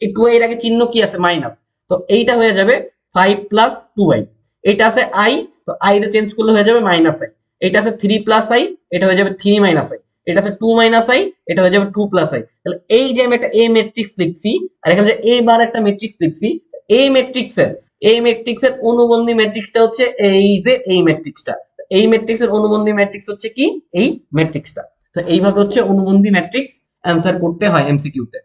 এই 2i এর আগে চিহ্ন কি আছে মাইনাস, তো এইটা হয়ে যাবে 5 2i। এটা আছে i, তো i টা চেঞ্জ করলে হয়ে যাবে -i। এটা আছে 3 i, এটা হয়ে যাবে 3 i। এটা আছে 2 i, এটা হয়ে যাবে 2 i। তাহলে এই যে আমি একটা a ম্যাট্রিক্স লিখছি আর এখানে যে a বার একটা ম্যাট্রিক্স লিখছি, এই ম্যাট্রিক্সের অনুবন্ধী ম্যাট্রিক্সটা হচ্ছে এই যে এই ম্যাট্রিক্সটা। এই ম্যাট্রিক্সের অনুবন্ধী ম্যাট্রিক্স হচ্ছে কি, এই ম্যাট্রিক্সটা। তো এইভাবে হচ্ছে অনুবন্ধী ম্যাট্রিক্স অ্যান্সার করতে হয় এমসিকিউ তে।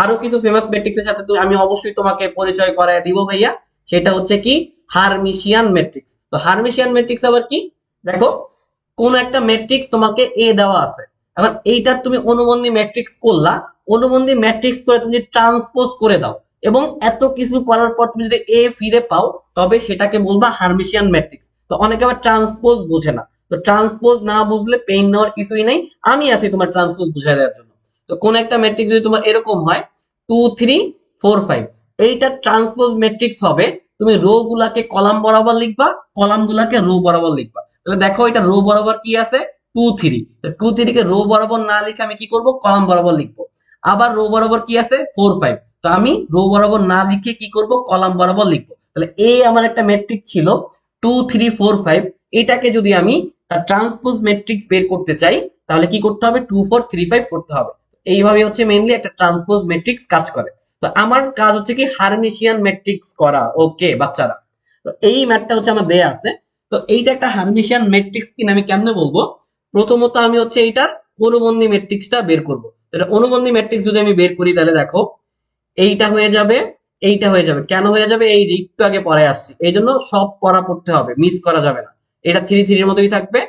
আরো কিছু ফেমাস ম্যাট্রিক্সের সাথে আমি অবশ্যই তোমাকে পরিচয় করায় দিব ভাইয়া, সেটা হচ্ছে কি হারমিশিয়ান ম্যাট্রিক্স। তো হারমিশিয়ান ম্যাট্রিক্স আবার কি? দেখো কোন একটা ম্যাট্রিক্স তোমাকে এ দেওয়া আছে, এখন এইটার তুমি অনুবন্ধী ম্যাট্রিক্স করলা, অনুবন্ধী ম্যাট্রিক্স করে তুমি ট্রান্সপোজ করে দাও এবং এত কিছু করার পর তুমি যদি এ ফিরে পাও তবে সেটাকে বলবা হারমিশিয়ান ম্যাট্রিক্স। তো অনেকে আবার ট্রান্সপোজ বোঝে না, তো ট্রান্সপোজ না বুঝলে পেইন নেওয়ার কিছুই নাই, আমি আছি তোমার ট্রান্সপোজ বুঝাই দেওয়ার জন্য। তো কোন একটা ম্যাট্রিক্স যদি তোমার এরকম হয় 2 3 4 5, এইটা ট্রান্সপোজ ম্যাট্রিক্স হবে, তুমি রো গুলাকে কলাম বরাবর লিখবা, কলাম গুলাকে রো বরাবর লিখবা। তাহলে দেখো এটা রো বরাবর কি আছে 2 3, তো 2 3 কে রো বরাবর না লিখে আমি কি করব, কলাম বরাবর লিখবো। আবার রো বরাবর কি আছে 4 5, তো আমি রো বরাবর না লিখে কি করব, কলাম বরাবর লিখবো। তাহলে এ আমার একটা ম্যাট্রিক্স ছিল 2 3 4 5, এটাকে যদি আমি তার ট্রান্সপোজ ম্যাট্রিক্স বের করতে চাই তাহলে কি করতে হবে 2 4 3 5 করতে হবে। এইভাবে হচ্ছে মেইনলি একটা ট্রান্সপোজ ম্যাট্রিক্স কাজ করে। তো আমার কাজ হচ্ছে কি হার্মিশিয়ান ম্যাট্রিক্স করা। ওকে বাচ্চারা, তো এই ম্যাথটা হচ্ছে আমার দেয়া আছে। তো এইটা একটা হার্মিশিয়ান ম্যাট্রিক্স কিনা আমি কেমনে বলবো? প্রথমত আমি হচ্ছে এইটার অনুবন্ধী ম্যাট্রিক্সটা বের করবো। এটা অনুবন্ধী ম্যাট্রিক্স যদি আমি বের করি তাহলে দেখো এইটা হয়ে যাবে, এইটা হয়ে যাবে। কেন হয়ে যাবে? এই যে একটু আগে পরে আসছি, এই জন্য সব পড়া পড়তে হবে, মিস করা যাবে না। এটা 3 3 এর মতোই থাকবে।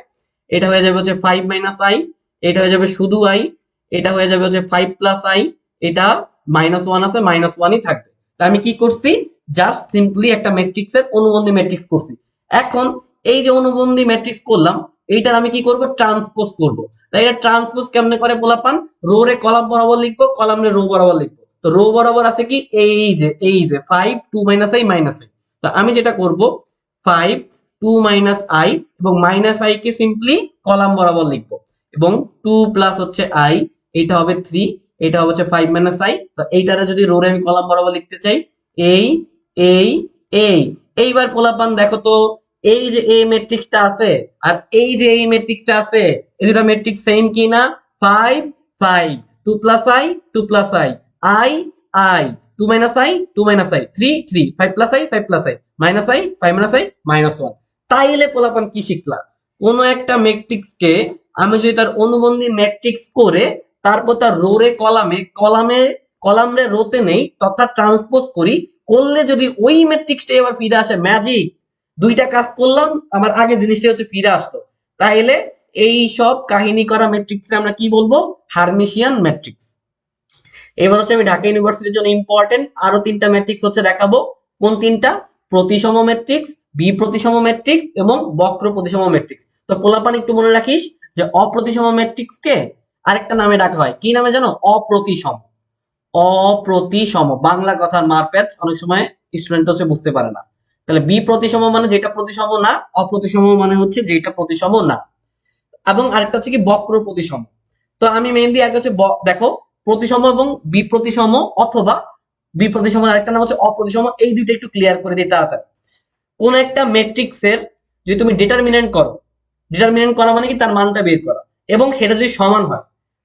এটা হয়ে যাবে হচ্ছে 5 মাইনাস আই, এটা হয়ে যাবে শুধু আই, এটা হয়ে যাবে হচ্ছে 5 প্লাস আই, এটা -1 আছে, -1ই থাকবে। তা আমি কি করছি? জাস্ট সিম্পলি একটা ম্যাট্রিক্সের অনুবন্ধী ম্যাট্রিক্স করছি। এখন এই যে অনুবন্ধী ম্যাট্রিক্স করলাম, এইটার আমি কি করব? ট্রান্সপোজ করব। তাই এটা ট্রান্সপোজ কেমনে করে পোলাপান? রো রে কলাম বরাবর লিখবো, কলাম রে রো বরাবর লিখবো। তো রো বরাবর আছে কি এই যে 5 2 মাইনাস আই মাইনাস আই। তো আমি যেটা করব 5 2 মাইনাস আই এবং minus I K simply column বরাবর লিখবো এবং 2 প্লাস হচ্ছে আই, এইটা হবে 3, এটা হবে হচ্ছে 5 মাইনাস আই। তো এইটারে যদি রো রে আমি কলাম বরাবর লিখতে চাই এই এই এই এইবার পোলাপান দেখো তো এই যে এই ম্যাট্রিক্সটা আছে আর এই যে এই ম্যাট্রিক্সটা আছে, এই দুটো ম্যাট্রিক্স সেম কিনা? 5 5 2 plus I 2 plus I I I 2 minus I 2 minus I 3 3 5 plus I 5 plus I minus I 5 minus I -1। তাইলে পোলাপান কি শিখলা? কোন একটা ম্যাট্রিক্স কে আমি যদি তার অনুবন্ধী ম্যাট্রিক্স করে তারপর তার রো রে কলাম রে রোতে নেই তথা ট্রান্সপোজ করি, করলে যদি ওই ম্যাট্রিক্সটা এবার ফিরে আসে, ম্যাজিক! দুইটা কাজ করলাম, আমার আগে জিনিসটা হচ্ছে ফিরে আসতো। তাইলে এই সব কাহিনী করা ম্যাট্রিক্সে আমরা কি বলবো? Hermitian matrix. এবার হচ্ছে আমি ঢাকা ইউনিভার্সিটির জন্য ইম্পর্টেন্ট আরো 3টা ম্যাট্রিক্স হচ্ছে দেখাবো। কোন 3টা? প্রতিসম ম্যাট্রিক্স, বি প্রতিসম ম্যাট্রিক্স এবং বক্র প্রতিসম ম্যাট্রিক্স। তো পোলাপান একটু মনে রাখিস যে অপ্রতিসম ম্যাট্রিক্স কে আরেকটা নামে ডাকা হয়। কি নামে জানো? অপ্রতিসম। অপ্রতিসম বাংলা কথার মারপ্যাচ অনেক সময় স্টুডেন্ট হচ্ছে বুঝতে পারে না। তাহলে বি প্রতিসম মানে যেটা প্রতিসম না, অপ্রতিসম মানে হচ্ছে যেটা প্রতিসম না। এবং আরেকটা হচ্ছে কি বক্র প্রতিসম। তো আমি মেইনলি আগে হচ্ছে দেখো প্রতিসম এবং বিপ্রতিসম অথবা বিপ্রতিসম আরেকটা নাম হচ্ছে অপ্রতিসম, এই দুইটা একটু ক্লিয়ার করে দিই তাড়াতাড়ি। কোন একটা ম্যাট্রিক্সের যদি তুমি ডিটারমিনেন্ট করো, ডিটারমিনেন্ট করা মানে কি তার মানটা বের করা, এবং সেটা যদি সমান হয়,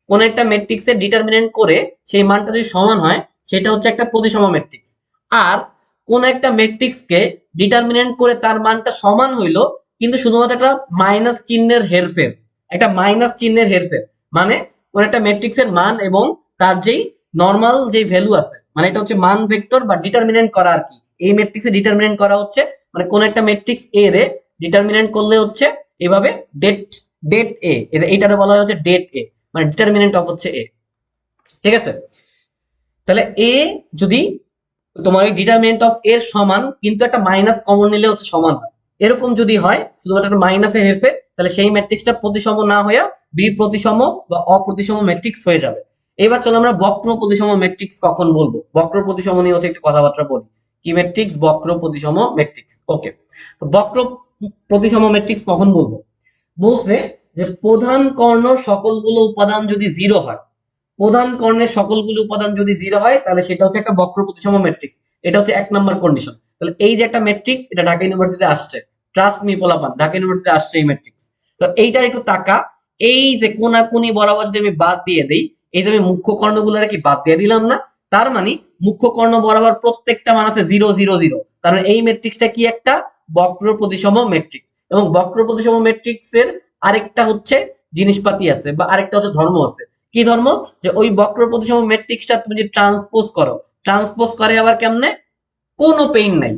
কোন একটা ম্যাট্রিক্সের ডিটারমিনেন্ট করে সেই মানটা যদি সমান হয় সেটা হচ্ছে একটা প্রতিসম ম্যাট্রিক্স। আর কোন একটা ম্যাট্রিক্সকে ডিটারমিনেন্ট করে তার মানটা সমান হইলো কিন্তু শুধুমাত্র একটা মাইনাস চিহ্নের হেরফের, একটা মাইনাস চিহ্নের হেরফের, মানে কোন একটা ম্যাট্রিক্সের মান এবং তার যেই নরমাল যে ভ্যালু আছে, মানে এটা হচ্ছে মান ভেক্টর বা ডিটারমিনেন্ট করা আর কি। এই ম্যাট্রিক্সে ডিটারমিনেন্ট করা হচ্ছে মানে কোন একটা ম্যাট্রিক্স এ রে ডিটারমিনেন্ট করলে হচ্ছে এভাবে ডেট ডেট এ, এইটারে বলা হয় হচ্ছে ডেট এ, মানে ডিটারমিনেন্ট অফ হচ্ছে এ। ঠিক আছে? তাহলে এ যদি তোমার ওই ডিটারমিনেন্ট অফ এর সমান কিন্তু একটা মাইনাস কমন নিলে হচ্ছে সমান হয়, এরকম যদি হয় শুধুমাত্র একটা মাইনাসে হেরফের, তাহলে সেই ম্যাট্রিক্সটা প্রতিসম না হয়ে বিপ্রতিসম বা অপ্রতিসম ম্যাট্রিক্স হয়ে যাবে। এবার চলো আমরা বক্র প্রতিসম ম্যাট্রিক্স কখন বলবো। বক্র প্রতিসম নিয়ে হচ্ছে একটু কথাবার্তা বলি। কি ম্যাট্রিক্স? বক্র প্রতিসম ম্যাট্রিক্স। ওকে, তো বক্র প্রতিসম ম্যাট্রিক্স কখন বলবো? বলছে যে প্রধান কর্ণ সকলগুলো উপাদান যদি 0 হয়, প্রধান কর্ণের সকলগুলো উপাদান যদি 0 হয় তাহলে সেটা হচ্ছে একটা বক্র প্রতিসম ম্যাট্রিক্স। এটা হচ্ছে 1 নাম্বার কন্ডিশন। তাহলে এই যে একটা ম্যাট্রিক্স, এটা ঢাকা ইউনিভার্সিটিতে আসছে, ট্রাস্ট মি পোলাপান, ঢাকা ইউনিভার্সিটিতে আসছে এই ম্যাট্রিক্স। তো এইটার একটু তাকা, এই যে কোনাকুনি বরাবর যদি আমি বাদ দিয়ে দেই, এই যে আমি মুখ্য কর্ণগুলোর কি বাদ দিয়ে দিলাম না, তার মানে মুখ্য কর্ণ বরাবর প্রত্যেকটা মান আছে 0 0 0, তার মানে এই ম্যাট্রিক্সটা কি? একটা বক্র প্রতিসম ম্যাট্রিক্স। এবং বক্র প্রতিসম ম্যাট্রিক্সের আরেকটা হচ্ছে জিনিসপাতি আছে বা আরেকটা হচ্ছে ধর্ম আছে। কি ধর্ম? যে ওই বক্র প্রতিসম ম্যাট্রিক্সটা তুমি যদি ট্রান্সপোজ করো, ট্রান্সপোজ করে আবার কেমনে? কোনো পেইন নাই,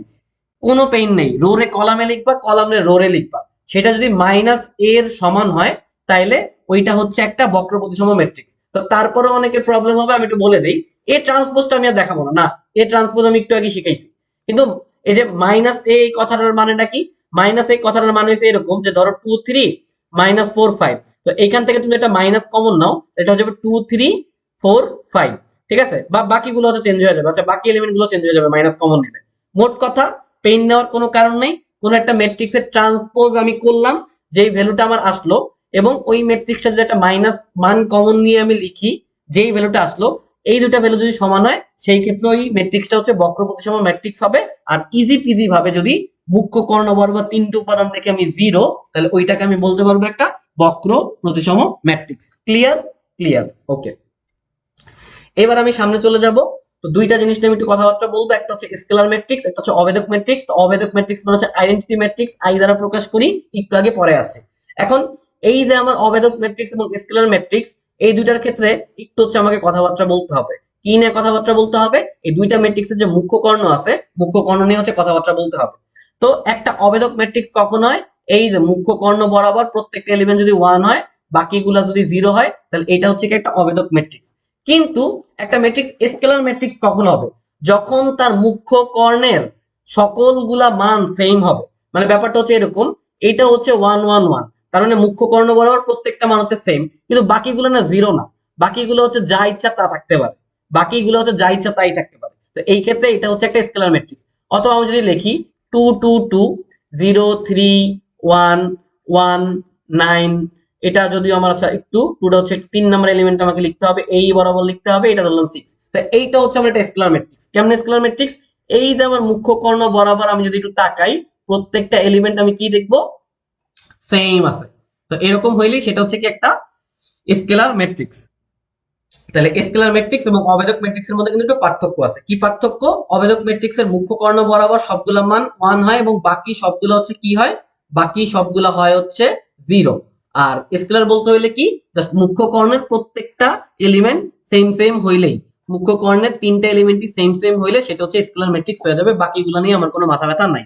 কোনো পেইন নেই, রো রে কলামে লিখবা, কলাম রে রো রে লিখবা। সেটা যদি মাইনাস এর সমান হয় তাইলে ওইটা হচ্ছে একটা বক্র প্রতিসম ম্যাট্রিক্স। তো তারপরে অনেকের প্রবলেম হবে, আমি একটু বলে দেই। এ ট্রান্সপোজটা আমি আর দেখাবো না, না এ ট্রান্সপোজ আমি একটু আগে শিখাইছি। কিন্তু এই যে মাইনাস এ এই কথাটার মানেটা কি? মাইনাস এই কথাটার মানে হচ্ছে এরকম যে ধরো 2 3 -4 5, তো এখান থেকে তুমি একটা মাইনাস কমন নাও, এটা হচ্ছে 2 3 4 5। ঠিক আছে? বা বাকিগুলো হচ্ছে চেঞ্জ হয়ে যাবে, আচ্ছা বাকি এলিমেন্ট গুলো চেঞ্জ হয়ে যাবে মাইনাস কমন নিলে। মোট কথা পেইন নেওয়ার কোনো কারণ নেই। কোন একটা ম্যাট্রিক্সের ট্রান্সপোজ আমি করলাম, যেই ভ্যালুটা আমার আসলো, এবং ওই ম্যাট্রিক্সটা যদি একটা মাইনাস মান কমন নিয়ে আমি লিখি, যেই ভ্যালুটা আসলো, এই দুটা ভ্যালু যদি সমান হয় সেই ক্ষেত্রে ওই ম্যাট্রিক্সটা হচ্ছে বক্র প্রতিসম ম্যাট্রিক্স হবে। আর ইজি পিজি ভাবে যদি মুখ্য কর্ণ বরাবর 3টে উপাদান দেখে আমি 0, তাহলে ওইটাকে আমি বলতে পারবো একটা বক্র প্রতিসম ম্যাট্রিক্স। ক্লিয়ার? ক্লিয়ার, ওকে। এবার আমি সামনে চলে যাব। তো দুইটা জিনিস নিয়ে আমি একটু কথাবার্তা বলবো, একটা হচ্ছে স্কেলার ম্যাট্রিক্স, একটা হচ্ছে অবেদক ম্যাট্রিক্স। তো অবেদক ম্যাট্রিক্স মানে হচ্ছে আইডেন্টিটি ম্যাট্রিক্স, আই দ্বারা প্রকাশ করি, একটু আগে পরে আসে। এখন এই যে আমার অবেদক ম্যাট্রিক্স এবং স্কেলার ম্যাট্রিক্স, এই দুইটার ক্ষেত্রে একটু হচ্ছে আমাকে কথাবার্তা বলতে হবে। কি নিয়ে কথাবার্তা বলতে হবে? এই দুইটা ম্যাট্রিক্সের যে মুখ্য কর্ণ আছে, মুখ্য কর্ণ নিয়ে হচ্ছে কথাবার্তা বলতে হবে। তো একটা অবেদক ম্যাট্রিক্স কখন হয়? এই যে মুখ্য কর্ণ বরাবর প্রত্যেকটা এলিমেন্ট যদি 1 হয়, বাকিগুলা যদি 0 হয়, তাহলে এটা হচ্ছে কি একটা অবেদক ম্যাট্রিক্স। কিন্তু একটা ম্যাট্রিক্স স্কেলার ম্যাট্রিক্স কখন হবে? যখন তার মুখ্য কর্ণের সকলগুলা মান সেম হবে। মানে ব্যাপারটা হচ্ছে এরকম, এটা হচ্ছে 1 1 1, তার মানে মুখ্য কর্ণ বরাবর প্রত্যেকটা মান হচ্ছে সেম, কিন্তু বাকিগুলো না 0 না, বাকিগুলো হচ্ছে যা ইচ্ছা তা থাকতে পারে, বাকিগুলো হচ্ছে যা ইচ্ছা তাই থাকতে পারে। তো এই ক্ষেত্রে এটা হচ্ছে একটা স্কেলার ম্যাট্রিক্স। অথবা আমি যদি লিখি 2 2 2 0 3 1 1 9, এটা যদি আমার, আচ্ছা একটু টুটা হচ্ছে 3 নাম্বার এলিমেন্ট আমাকে লিখতে হবে, এই বরাবর লিখতে হবে, এটা ধরলাম 6। তো এইটা হচ্ছে আমার একটা স্কেলার ম্যাট্রিক্স। কেমন স্কেলার ম্যাট্রিক্স? এই যে আমার মুখ্য কর্ণ বরাবর আমি যদি একটু তাকাই, প্রত্যেকটা এলিমেন্ট আমি কি দেখবো? সেম আছে। তো এরকম হইলেই সেটা হচ্ছে কি একটা স্কেলার ম্যাট্রিক্স। তাহলে স্কেলার ম্যাট্রিক্স এবং অবেদক ম্যাট্রিক্স এর মধ্যে কিন্তু একটু পার্থক্য আছে। কি পার্থক্য? অবেদক ম্যাট্রিক্স এর মুখ্য কর্ণ বরাবর সবগুলা মান 1 হয় এবং বাকি সবগুলো হচ্ছে কি হয়? বাকি সবগুলা হয় হচ্ছে 0। আর স্কেলার বলতে হইলে কি? জাস্ট মুখ্য কর্ণের প্রত্যেকটা এলিমেন্ট সেম সেম হইলেই, মুখ্য কর্ণের তিনটা এলিমেন্টই সেম সেম হইলে সেটা হচ্ছে স্কেলার ম্যাট্রিক্স হয়ে যাবে। বাকিগুলো নিয়ে আমার কোনো মাথা ব্যথা নাই।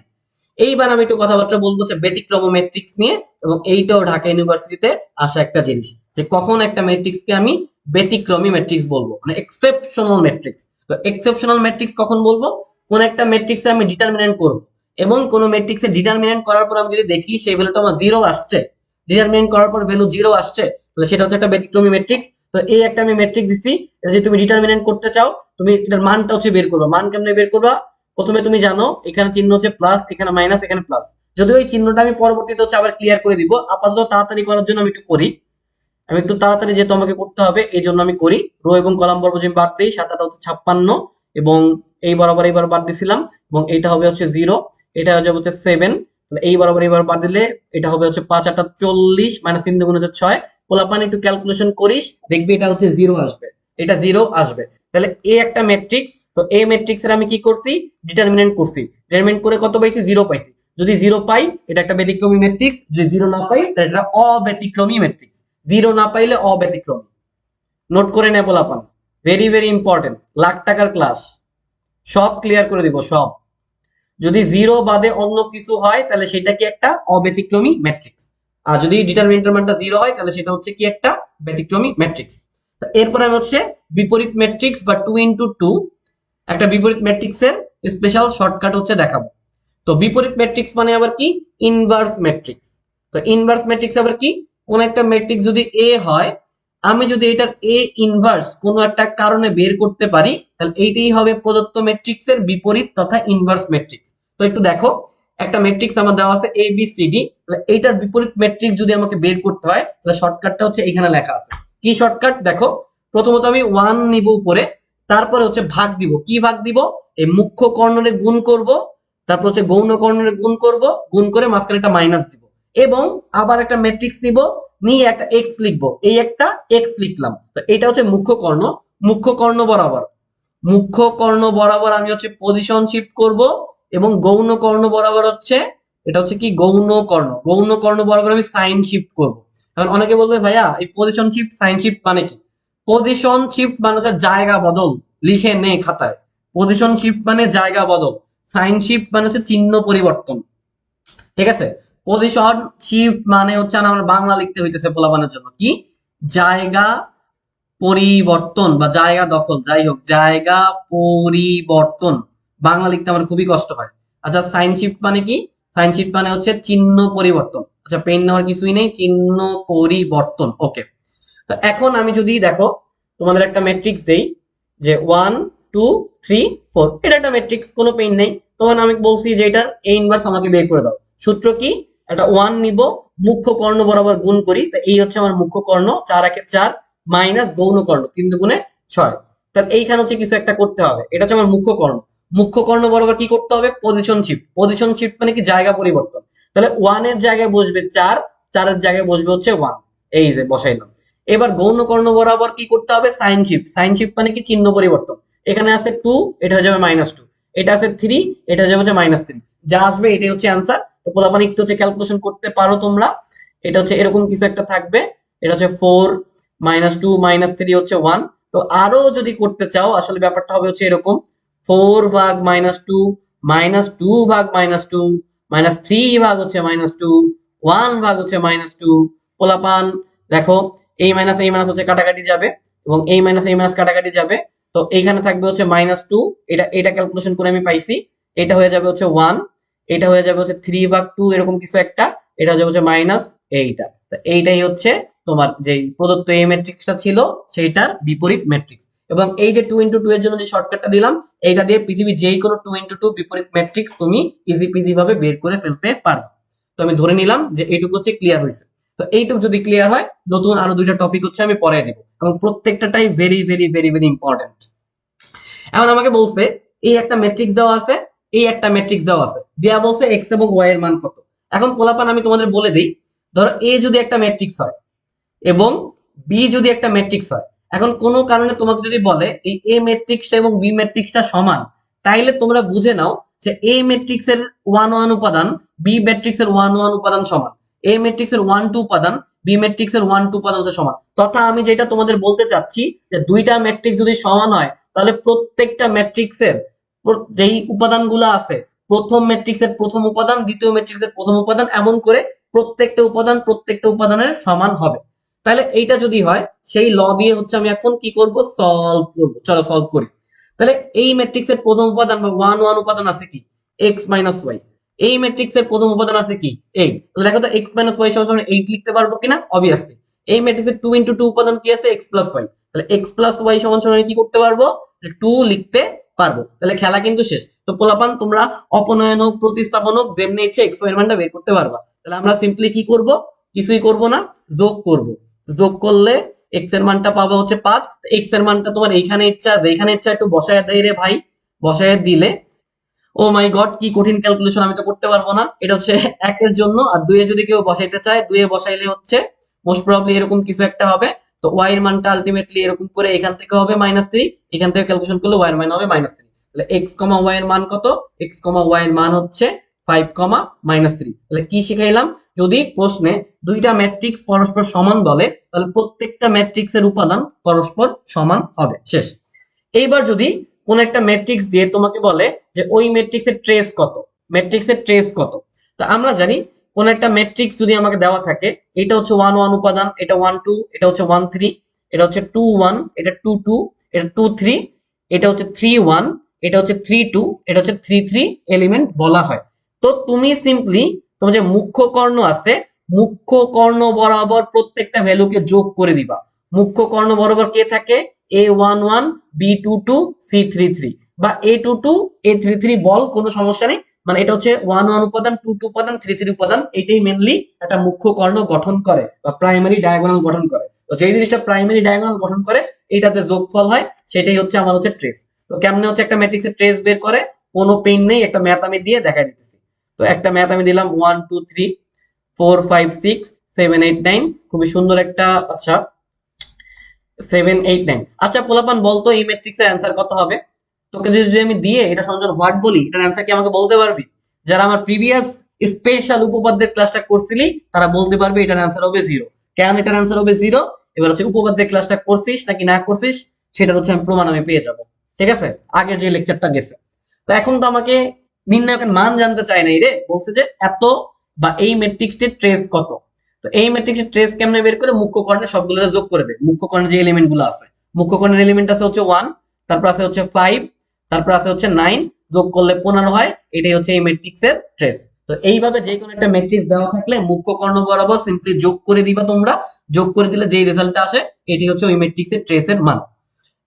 এইবার আমি একটু কথাবার্তা বলবো যে ব্যতিক্রম ম্যাট্রিক্স নিয়ে, এবং এইটাও ঢাকা ইউনিভার্সিটিতে আসা একটা জিনিস, যে কখন একটা ম্যাট্রিক্সকে আমি ব্যতিক্রমী ম্যাট্রিক্স বলবো, মানে এক্সেপশনাল ম্যাট্রিক্স। তো এক্সেপশনাল ম্যাট্রিক্স কখন বলবো? কোন একটা ম্যাট্রিক্সে আমি ডিটারমিনেন্ট করব, এবং কোন ম্যাট্রিক্সে ডিটারমিনেন্ট করার পর আমি যদি দেখি সেই ভ্যালুটা আমার 0 আসছে, ডিটারমিনেন্ট করার পর ভ্যালু 0 আসছে, তাহলে সেটা হচ্ছে একটা ব্যতিক্রমী ম্যাট্রিক্স। তো এই একটা আমি ম্যাট্রিক্স দিছি, এটা যদি তুমি ডিটারমিনেন্ট করতে চাও, তুমি এটার মানটা হচ্ছে বের করবা। মান কেমনে বের করবা? প্রথমে তুমি জানো এখানে চিহ্ন হচ্ছে প্লাস, এখানে মাইনাস, এখানে প্লাস। যদিও এই চিহ্নটা আমি পরবর্তীতে হচ্ছে আবার ক্লিয়ার করে দিব, আপাতত তাড়াতাড়ি করার জন্য আমি একটু করি। আমি একটু তাড়াতাড়ি যেহেতু আমাকে করতে হবে এই জন্য আমি করি। রো এবং কলাম বরাবর যদি বাদ দিই, 7 হচ্ছে 56, এবং এই বরাবর এইবার বাদ দিছিলাম, এবং এইটা হবে হচ্ছে 0, এটা হয়ে যাবে হচ্ছে 7। তাহলে এই বরাবর এইবার বাদ দিলে এটা হবে হচ্ছে 5 8 40 মাইনাস 3 দুগুণ হচ্ছে 6। পোলাপান একটু ক্যালকুলেশন করিস, দেখবি এটা হচ্ছে 0 আসবে, এটা 0 আসবে। তাহলে এই একটা ম্যাট্রিক্স। তো এই ম্যাট্রিক্স এর আমি কি করছি? ডিটারমিনেন্ট করছি। ডিটারমিনেন্ট করে কত পাইছি? 0 পাইছি। যদি 0 পাই এটা একটা ব্যতিক্রমী ম্যাট্রিক্স, যদি 0 না পাই তাহলে এটা অব্যতিক্রমী ম্যাট্রিক্স। 0 না পাইলে অব্যতিক্রমী। নোট করে নে পোলাপান, ভেরি ভেরি ইম্পর্টেন্ট, লাখ টাকার ক্লাস, সব ক্লিয়ার করে দিব সব। যদি 0 বাদে অন্য কিছু হয় তাহলে সেটা কি একটা অব্যতিক্রমী ম্যাট্রিক্স, আর যদি ডিটারমিনেন্টের মানটা 0 হয় তাহলে সেটা হচ্ছে কি একটা ব্যতিক্রমী ম্যাট্রিক্স। এরপরে আমি হচ্ছে বিপরীত ম্যাট্রিক্স বা 2 ইনটু 2, একটা বিপরীত ম্যাট্রিক্সের স্পেশাল শর্টকাট হচ্ছে দেখাবো। তো বিপরীত ম্যাট্রিক্স মানে আবার কি? Inverse matrix. তো ইনভার্স ম্যাট্রিক্স আবার কি? কোন একটা ম্যাট্রিক্স যদি এ হয়, আমি যদি এটার এ ইনভার্স কোন একটা কারণে বের করতে পারি, তাহলে এইটাই হবে প্রদত্ত ম্যাট্রিক্সের বিপরীত তথা ইনভার্স ম্যাট্রিক্স। তো একটু দেখো, একটা ম্যাট্রিক্স আমার দেওয়া আছে এ বি সি ডি, তাহলে এইটার বিপরীত ম্যাট্রিক্স যদি আমাকে বের করতে হয়, তাহলে শর্টকাটটা হচ্ছে এখানে লেখা আছে। কি শর্টকাট? দেখো, প্রথমত আমি 1 নিব উপরে, তারপরে হচ্ছে ভাগ দিব। কি ভাগ দিব? এই মুখ্য কর্ণরে গুণ করব, তারপর হচ্ছে গৌণ কর্ণরে গুণ করব, গুণ করে মাঝখানে একটা মাইনাস দিব, এবং আবার একটা ম্যাট্রিক্স নিব, নিয়ে একটা এক্স লিখবো, এই একটা এক্স লিখলাম। তো এটা হচ্ছে মুখ্য কর্ণ। মুখ্য কর্ণ বরাবর, মুখ্য কর্ণ বরাবর আমি হচ্ছে পজিশন শিফট করব, এবং গৌণ কর্ণ বরাবর হচ্ছে, এটা হচ্ছে কি গৌণ কর্ণ, গৌণ কর্ণ বরাবর আমি সাইন শিফট করব। এখন অনেকে বলবে ভাইয়া এই পজিশন শিফট সাইন শিফট মানে কি? পজিশন শিফট মানে হচ্ছে জায়গা বদল, লিখে নে খাতায়। পজিশন শিফট মানে জায়গা বদল, সাইন শিফট মানে হচ্ছে চিহ্ন পরিবর্তন। ঠিক আছে? পজিশন শিফট মানে হচ্ছে, আমার বাংলা লিখতে হইতেছে পোলাপানের জন্য, কি? জায়গা পরিবর্তন বা জায়গা দখল, যাই হোক, জায়গা পরিবর্তন। বাংলা লিখতে আমার খুবই কষ্ট হয়। আচ্ছা, সাইন শিফট মানে কি? সাইন শিফট মানে হচ্ছে চিহ্ন পরিবর্তন। আচ্ছা, পেন নেওয়ার কিছুই নেই, চিহ্ন পরিবর্তন। ওকে। তো এখন আমি যদি দেখো তোমাদের একটা ম্যাট্রিক্স দেই, যে 1 2 3 4, এটা একটা ম্যাট্রিক্স, কোনো পেইন নেই। তখন আমি বলছি যে এটার এ ইনভার্স আমাকে বের করে দাও। সূত্র কি? একটা 1 নিব, মুখ্য কর্ণ বরাবর গুণ করি, তো এই হচ্ছে আমার মুখ্য কর্ণ, 4 একে 4 মাইনাস গৌণ কর্ণ 3 দুগুণে 6। তাহলে এইখানে হচ্ছে কিছু একটা করতে হবে, এটা হচ্ছে আমার মুখ্য কর্ণ। মুখ্য কর্ণ বরাবর কি করতে হবে? Position shift. পজিশন শিফট মানে কি? জায়গা পরিবর্তন। তাহলে 1 এর জায়গায় বসবে 4, 4 এর জায়গায় বসবে হচ্ছে 1, এই যে বসাইলাম। এবার গৌণ কর্ণ বরাবর কি করতে হবে, সাইন শিফট মানে কি চিহ্ন পরিবর্তন। এখানে আছে 2, এটা হয়ে যাবে -2, এটা আছে 3, এটা হয়ে যাবে হচ্ছে -3, যা আসবে এটাই হচ্ছে অ্যান্সার। তো পোলাপান একটু হচ্ছে ক্যালকুলেশন করতে পারো তোমরা। এটা হচ্ছে এরকম কিছু একটা থাকবে, এটা হচ্ছে 4 -2 -3 হচ্ছে 1। তো আরো যদি করতে চাও আসলে ব্যাপারটা হবে হচ্ছে এরকম, 4 ভাগ -2, -2 ভাগ -2, -3 ভাগ হচ্ছে -2, 1 ভাগ হচ্ছে -2। পোলাপান দেখো, এই মাইনাস হচ্ছে কাটাকাটি যাবে, এবং এই মাইনাস কাটাকাটি যাবে। তো এইখানে থাকবে হচ্ছে -2, এটা এটা ক্যালকুলেশন করে আমি পাইছি। এটা হয়ে যাবে হচ্ছে 1, এটা হয়ে যাবে হচ্ছে 3 ভাগ 2 এরকম কিছু একটা, এটা হয়ে যাবে হচ্ছে মাইনাস এইটা। তো এইটাই হচ্ছে তোমার যে প্রদত্ত এই ম্যাট্রিক্সটা ছিল সেইটার বিপরীত ম্যাট্রিক্স। এবং এই যে 2 × 2 এর জন্য যে শর্টকাটটা দিলাম, এইটা দিয়ে পৃথিবীর যেই কোনো 2 × 2 বিপরীত ম্যাট্রিক্স তুমি ইজি পিজি ভাবে বের করে ফেলতে পারবে। তো আমি ধরে নিলাম যে এইটুকু হচ্ছে ক্লিয়ার হয়েছে। তো এইটুকু যদি ক্লিয়ার হয়, নতুন আরো দুইটা টপিক হচ্ছে আমি পরে দেব, এবং প্রত্যেকটাটাই very very very very important. এখন আমাকে বলছে এই একটা ম্যাট্রিক্স দেওয়া আছে, এই একটা ম্যাট্রিক্স দেওয়া আছে, দেয়া বলছে এক্স এবং ওয়াই এর মান কত। এখন পোলাপান আমি তোমাদের বলে দিই, ধরো এ যদি একটা ম্যাট্রিক্স হয় এবং বি যদি একটা ম্যাট্রিক্স হয়, এখন কোনো কারণে তোমাকে যদি বলে এই এ ম্যাট্রিক্সটা এবং বি ম্যাট্রিক্সটা সমান, তাইলে তোমরা বুঝে নাও যে এ ম্যাট্রিক্স এর 1 1 উপাদান বি ম্যাট্রিক্স এর 1 1 উপাদান সমান, এ ম্যাট্রিক্স এর 1 2 উপাদান বি ম্যাট্রিক্স এর 1 2 উপাদান হচ্ছে সমান। তথা আমি যেটা তোমাদের বলতে চাচ্ছি যে দুইটা ম্যাট্রিক্স যদি সমান হয়, তাহলে প্রত্যেকটা ম্যাট্রিক্সের যেই উপাদানগুলো আছে, প্রথম ম্যাট্রিক্সের প্রথম উপাদান, দ্বিতীয় ম্যাট্রিক্সের প্রথম উপাদান, এমন করে প্রত্যেকটা উপাদানের সমান হবে। তাহলে এইটা যদি হয়, সেই ল দিয়ে হচ্ছে আমি এখন কি করব, সলভ করব। চলো সলভ করি। তাহলে এই ম্যাট্রিক্সের প্রথম উপাদান বা 1 1 উপাদান আছে কি, x - y। এই ম্যাট্রিক্সের প্রথম উপাদান আছে কি 8। তাহলে দেখো তো x - y সমান 8 লিখতে পারবো কিনা, অবভিয়াসলি। এই ম্যাট্রিক্সের 2 × 2 উপাদান কি আছে, x + y। তাহলে x + y সমান কি করতে পারবো, 2 লিখতে পারবো। তাহলে খেলা কিন্তু শেষ। তো পোলাপান তোমরা অপনয়ন হোক, প্রতিস্থাপন হোক, যেমনি ইচ্ছে x y এর মানটা বের করতে পারবা। তাহলে আমরা সিম্পলি কি করব, কিছুই করব না, যোগ করব। যোগ করলে x এর মানটা পাবো হচ্ছে 5। x এর মানটা তোমার এইখানে ইচ্ছা, যেখানে ইচ্ছা একটু বসায় দেয় রে ভাই, বসায় দিলে, ও মাই গড কি কঠিন ক্যালকুলেশন, আমি তো করতে পারবো না। এটা হচ্ছে 1 এর জন্য, আর 2 এ যদি কেউ বসাইতে চায়, 2 এ বসাইলে হচ্ছে মোস্ট প্রবাবলি এরকম কিছু একটা হবে। তো y এর মানটা আলটিমেটলি এরকম করে এখান থেকে হবে -3, এখান থেকে ক্যালকুলেশন করলে y এর মান হবে -3। তাহলে x, y এর মান কত, x, y এর মান হচ্ছে 5, -3। তাহলে কি শিখাইলাম, যদি প্রশ্নে দুইটা ম্যাট্রিক্স পরস্পর সমান বলে, তাহলে প্রত্যেকটা ম্যাট্রিক্সের উপাদান পরস্পর সমান হবে, শেষ। এইবার যদি কোন একটা ম্যাট্রিক্স দিয়ে তোমাকে বলে যে ওই ম্যাট্রিক্সের ট্রেস কত, ম্যাট্রিক্সের ট্রেস কত। তো আমরা জানি কোন একটা ম্যাট্রিক্স যদি আমাকে দেওয়া থাকে, এটা হচ্ছে 1 1 উপাদান, এটা 1 2, এটা হচ্ছে 1 3, এটা হচ্ছে 2 1, এটা 2 2, এটা 2 3, এটা হচ্ছে 3 1, এটা হচ্ছে 3 2, এটা হচ্ছে 3 3 এলিমেন্ট বলা হয়। তো তুমি সিম্পলি তোমার যে মুখ্য কর্ণ আছে, মুখ্য কর্ণ বরাবর প্রত্যেকটা ভ্যালুকে যোগ করে দিবা। মুখ্য কর্ণ বরাবর কে থাকে, a11, b22, c33, বা a22 a33 বল, কোনো সমস্যা নেই। মানে এটা হচ্ছে 1 1 উপাদান, 2 2 উপাদান, 3 3 উপাদান, এটাই মেইনলি একটা মুখ্য কর্ণ গঠন করে বা প্রাইমারি ডায়াগোনাল গঠন করে। তো যেই জিনিসটা প্রাইমারি ডায়াগোনাল গঠন করে, এইটাতে যোগফল হয়, সেটাই হচ্ছে আমার হচ্ছে ট্রেস। তো কেমনে হচ্ছে একটা ম্যাট্রিক্সের ট্রেস বের করে, কোনো পেইন নেই, একটা ম্যাথ আমি দিয়ে দেখাই দিতেছি। তো একটা ম্যাথ আমি দিলাম 1 2 3 4 5 6 7 8 9, খুবই সুন্দর একটা, আচ্ছা 7 8 9। আচ্ছা পোলাপান বলতো এই ম্যাট্রিক্সের অ্যান্সার কত হবে। তোকে যদি আমি দিয়ে এটা সঞ্জন হোয়াট বলি, এটার অ্যান্সার কি আমাকে বলতে পারবি? যারা আমার প্রিভিয়াস স্পেশাল উপপাদ্যের ক্লাসটা করছিলি, তারা বলতে পারবে এটার অ্যান্সার হবে 0। কেন এটার অ্যান্সার হবে 0? এবার হচ্ছে উপপাদ্যের ক্লাসটা করছিস নাকি না করছিস, সেটা হচ্ছে আমি প্রমাণ আমি পেয়ে যাব। ঠিক আছে, আগে যে লেকচারটা গেছে। তো এখন তো আমাকে নির্ণায়কের মান জানতে চাই নাই রে, বলছে যে এত বা এই ম্যাট্রিক্সটির ট্রেস কত। তো এই ম্যাট্রিক্সের ট্রেস কেমনে বের করে, মুখ্য কর্ণের সবগুলো যোগ করে দেয়। মুখ্য কর্ণের যে এলিমেন্ট গুলো আছে, মুখ্য কর্ণের এলিমেন্ট আছে হচ্ছে 1, তারপর আছে হচ্ছে 5, তারপর আছে হচ্ছে 9, যোগ করলে 15 হয়। এটাই হচ্ছে এই ম্যাট্রিক্সের ট্রেস। তো এইভাবে যে কোনো একটা ম্যাট্রিক্স দেওয়া থাকলে মুখ্য কর্ণ বরাবর সিম্পলি যোগ করে দিবা তোমরা। যোগ করে দিলে যেই রেজাল্টটা আসে, এটি হচ্ছে ওই ম্যাট্রিক্সের ট্রেসের মান।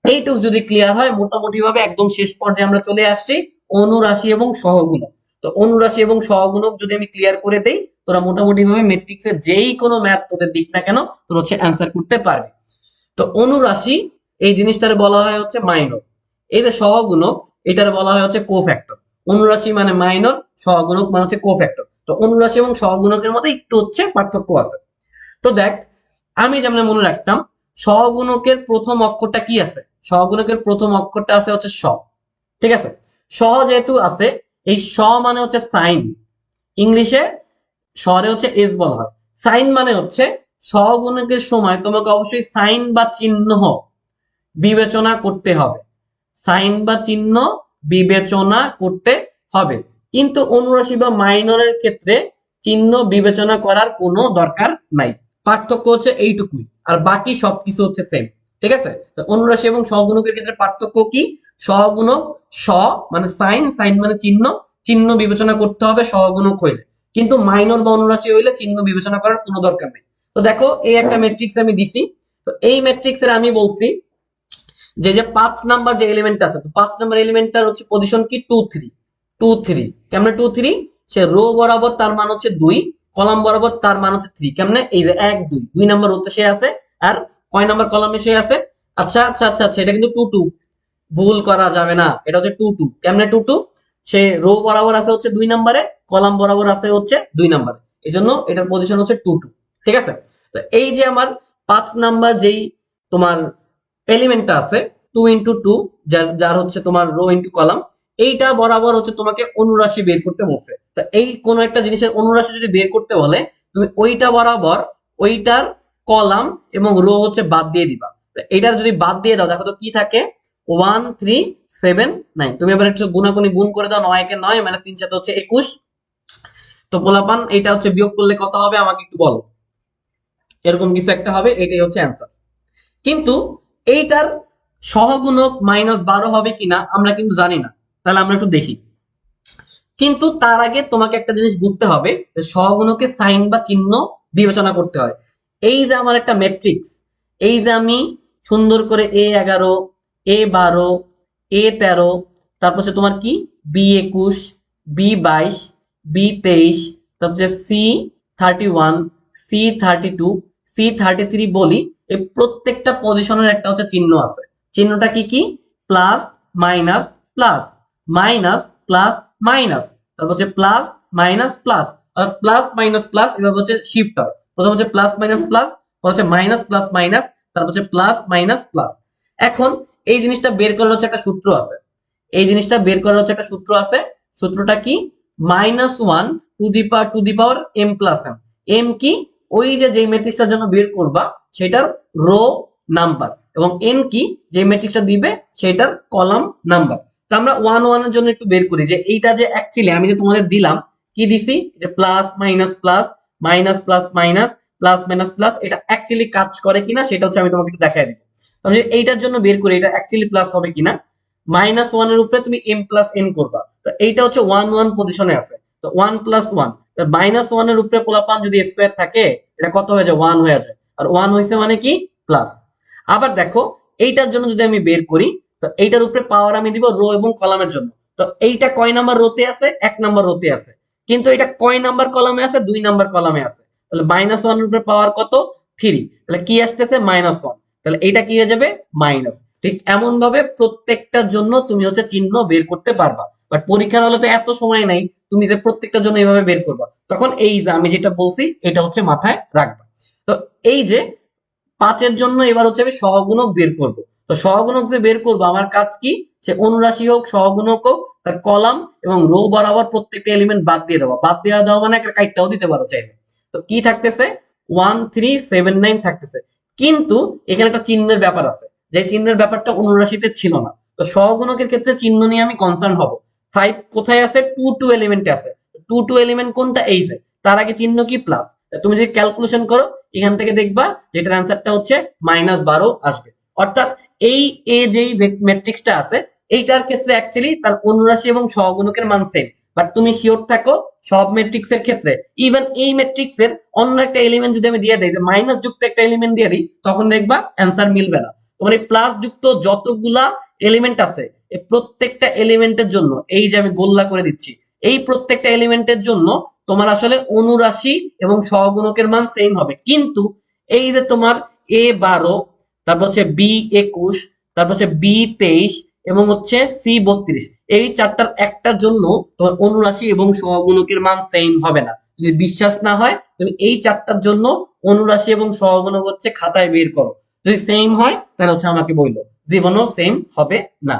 এইটুকু যদি ক্লিয়ার হয়, মোটামুটি ভাবে একদম শেষ পর্যায়ে আমরা চলে আসছি, অনুরাশি এবং সহগুণক। তো অনুরাশি এবং সহগুণক যদি আমি ক্লিয়ার করে দেই, তোরা মোটামুটি ভাবে ম্যাট্রিক্সের যেই কোনো ম্যাথ তোদের দিক না কেন, তোর হচ্ছে অ্যান্সার করতে পারবে। তো অনুরাশি এই জিনিসটারে বলা হয় হচ্ছে মাইনর। এই যে সহগুণক, এটার বলা হয় হচ্ছে কোফ্যাক্টর। অনুরাশি মানে মাইনর, সহগুণক মানে হচ্ছে কোফ্যাক্টর। তো অনুরাশি এবং সহগুণকের মধ্যে একটু হচ্ছে পার্থক্য আছে। তো দেখ, আমি যেমন মনে রাখতাম সহগুণকের প্রথম অক্ষরটা কি আছে, সহগুণকের প্রথম অক্ষরটা আছে হচ্ছে স। ঠিক আছে, স যেহেতু আছে, এই স মানে হচ্ছে সাইন, ইংলিশে স্বরে হচ্ছে এস বলা হয়। সাইন মানে হচ্ছে সহগুণকের সময় তোমাকে অবশ্যই সাইন বা চিহ্ন বিবেচনা করতে হবে, সাইন বা চিহ্ন বিবেচনা করতে হবে। কিন্তু অনুরাশি বা মাইনরের ক্ষেত্রে চিহ্ন বিবেচনা করার কোনো দরকার নাই। পার্থক্য হচ্ছে এইটুকুই, আর বাকি সবকিছু হচ্ছে সেম। ঠিক আছে, তো অনুরাশি এবং সহগুণকের ক্ষেত্রে পার্থক্য কি? সহগুণক স মানে সাইন, সাইন মানে চিহ্ন, চিহ্ন বিবেচনা করতে হবে সহগুণক হইলে, কিন্তু মাইনর বা অনুরাশি হইলে চিহ্ন বিবেচনা করার কোনো দরকার নেই। তো দেখো, এই একটা ম্যাট্রিক্স আমি দিছি। তো এই ম্যাট্রিক্সের আমি বলছি যে যে 5 নাম্বার যে এলিমেন্ট আছে, তো 5 নাম্বার এলিমেন্টটার হচ্ছে পজিশন কি 2 3 2 3। কেমনে 2 3? সে রো বরাবর তার মান হচ্ছে 2, কলাম বরাবর তার মান হচ্ছে 3। কেমনে? এই যে 1 2 2 নাম্বার রোতে সে আছে, আর কয় নাম্বার কলামে সে আছে? আচ্ছা আচ্ছা আচ্ছা আচ্ছা, এটা কিন্তু 2 2, ভুল করা যাবে না, এটা হচ্ছে 2 2। কেমনে 2 2? সে রো বরাবর আছে হচ্ছে 2 নম্বরে, কলাম বরাবর আছে হচ্ছে 2 নম্বরে, এজন্য এটার পজিশন হচ্ছে 2 2। ঠিক আছে, তো এই যে আমার 5 নাম্বার যেই তোমার এলিমেন্টটা আছে 2 ইন্টু 2, যার যার হচ্ছে তোমার রো ইন্টু কলাম, এইটা বরাবর হচ্ছে তোমাকে অনুরাশি বের করতে বলছে। তো এই কোন একটা জিনিসের অনুরাশি যদি বের করতে বলে, তুমি ওইটা বরাবর ওইটার কলাম এবং রো হচ্ছে বাদ দিয়ে দিবা। তো এইটার যদি বাদ দিয়ে দাও, দেখো তো কি থাকে, 1 3 7 9। তুমি এবার একটু গুণাগুনি গুণ করে দাও, 9 কে 9 মাইনাস 3 7 হচ্ছে 21। তো পোলাপান এটা হচ্ছে বিয়োগ করলে কত হবে আমাকে একটু বলো। এরকম কিছু একটা হবে, এটাই হচ্ছে অ্যান্সার। কিন্তু এইটার সহগুণক -12 হবে কিনা আমরা কিন্তু জানি না, তাহলে আমরা একটু দেখি। কিন্তু তার আগে তোমাকে একটা জিনিস বুঝতে হবে যে সহগুণকে সাইন বা চিহ্ন বিবেচনা করতে হয়। এই যে আমার একটা ম্যাট্রিক্স, এই যে আমি সুন্দর করে A11 A12 A13, তারপর হচ্ছে তোমার কি B21 B22 B23, তারপর হচ্ছে C31 C32 C33 বলি, এই প্রত্যেকটা পজিশনের একটা হচ্ছে চিহ্ন আছে। চিহ্নটা কি কি? Plus minus plus, minus plus minus, তারপর হচ্ছে প্লাস মাইনাস প্লাস, আর প্লাস মাইনাস প্লাস এভাবে হচ্ছে শিফট হয়। প্রথম হচ্ছে প্লাস মাইনাস প্লাস, পর হচ্ছে মাইনাস প্লাস মাইনাস, তারপর হচ্ছে প্লাস মাইনাস প্লাস। এখন এই জিনিসটা বের করার হচ্ছে একটা সূত্র আছে, এই জিনিসটা বের করার হচ্ছে একটা সূত্র আছে। সূত্রটা কি? -1 to the power m plus m। m কি? ওই যে যেই ম্যাট্রিক্সটার জন্য বের করবা সেটার রো নাম্বার, এবং n কি? যে ম্যাট্রিক্সটা দিবে সেটার কলাম নাম্বার। তো আমরা 1 1 এর জন্য একটু বের করি যে এইটা যে অ্যাকচুয়ালি আমি যে তোমাদের দিলাম কি দিছি, যে plus minus plus minus plus minus plus minus plus, এটা অ্যাকচুয়ালি কাজ করে কিনা সেটা হচ্ছে আমি তোমাকে একটু দেখাই দিব। তো আমি এইটার জন্য বের করি এটা অ্যাকচুয়ালি প্লাস হবে কিনা। -1 এর উপরে তুমি m প্লাস n করবা, তো এইটা হচ্ছে 1 1 পজিশনে আছে। তো 1 প্লাস 1, -1 এর উপরে পোলাপান যদি স্কয়ার থাকে, এটা কত হয়ে যায়? 1 হয়ে যায়। আর 1 হইছে মানে কি? প্লাস। আবার দেখো, এইটার জন্য যদি আমি বের করি, তো এইটার উপরে পাওয়ার আমি দিব রো এবং কলামের জন্য। তো এইটা কয় নাম্বার রোতে আছে? 1 নাম্বার রোতে আছে। কিন্তু এটা কয় নাম্বার কলামে আছে? 2 নাম্বার কলামে আছে। তাহলে -1 এর উপরে পাওয়ার কত? 3। তাহলে কি আসতেছে? -1। তাহলে এইটা কি হয়ে যাবে? মাইনাস। ঠিক এমন ভাবে প্রত্যেকটার জন্য তুমি হচ্ছে চিহ্ন বের করতে পারবা। বাট পরীক্ষার হলে তো এত সময় নাই তুমি যে প্রত্যেকটার জন্য এইভাবে বের করবা, তখন এই যে আমি যেটা বলছি এটা হচ্ছে মাথায় রাখবা। তো এই যে 5 এর জন্য এবার হচ্ছে আমি সহগুণক বের করব। তো সহগুণক যে বের করবো, আমার কাজ কি? সে অনুরাশি হোক সহগুণক হোক, তার কলাম এবং রো বরাবর প্রত্যেকটা এলিমেন্ট বাদ দিয়ে দেওয়া। বাদ দিয়ে দেওয়া মানে একটা কাইটটাও দিতে পারো চাইলে। তো কি থাকতেছে? 1 3 7 9 থাকতেছে। কিন্তু এখানে একটা চিহ্নের ব্যাপার আছে, যে চিহ্নের ব্যাপারটা অনুরাশিতে ছিল না। তো সহগুণকের ক্ষেত্রে চিহ্ন নিয়ে আমি কনসার্ন হব। 5 কোথায় আছে? 2 2 এলিমেন্টে আছে। 2 2 এলিমেন্ট কোনটা? এই যে তার আগে চিহ্ন কি? প্লাস। তুমি যদি ক্যালকুলেশন করো এখান থেকে দেখবা যেটার অ্যান্সারটা হচ্ছে -12 আসবে। অর্থাৎ এই এ যেই ম্যাট্রিক্সটা আছে এইটার ক্ষেত্রে অ্যাকচুয়ালি তার অনুরাশি এবং সহগুণকের মান সেম। বাট তুমি শিওর থাকো সব ম্যাট্রিক্সের ক্ষেত্রে, ইভেন এই ম্যাট্রিক্সের অন্য একটা এলিমেন্ট যদি আমি দিয়ে দেই, যে মাইনাস যুক্ত একটা এলিমেন্ট দিয়ে দিই, তখন দেখবা অ্যান্সার মিলবে না। তোমার এই প্লাস যুক্ত যতগুলা এলিমেন্ট আছে এই প্রত্যেকটা এলিমেন্টের জন্য, এই যে আমি গোল্লা করে দিচ্ছি, এই প্রত্যেকটা এলিমেন্টের জন্য তোমার আসলে অনুরাশি এবং সহগুণকের মান সেম হবে। কিন্তু এই যে তোমার A12, তারপর হচ্ছে B21, তারপর হচ্ছে B23, এবং হচ্ছে C32। এই চারটার একটার জন্য তোমার অনুরাশি এবং সহগুণকের মান সেম হবে না। যদি বিশ্বাস না হয় তুমি এই চারটার জন্য অনুরাশি এবং সহগুণক হচ্ছে খাতায় বের করো, যদি সেম হয় তাহলে হচ্ছে আমাকে বললো, জীবনেও সেম হবে না।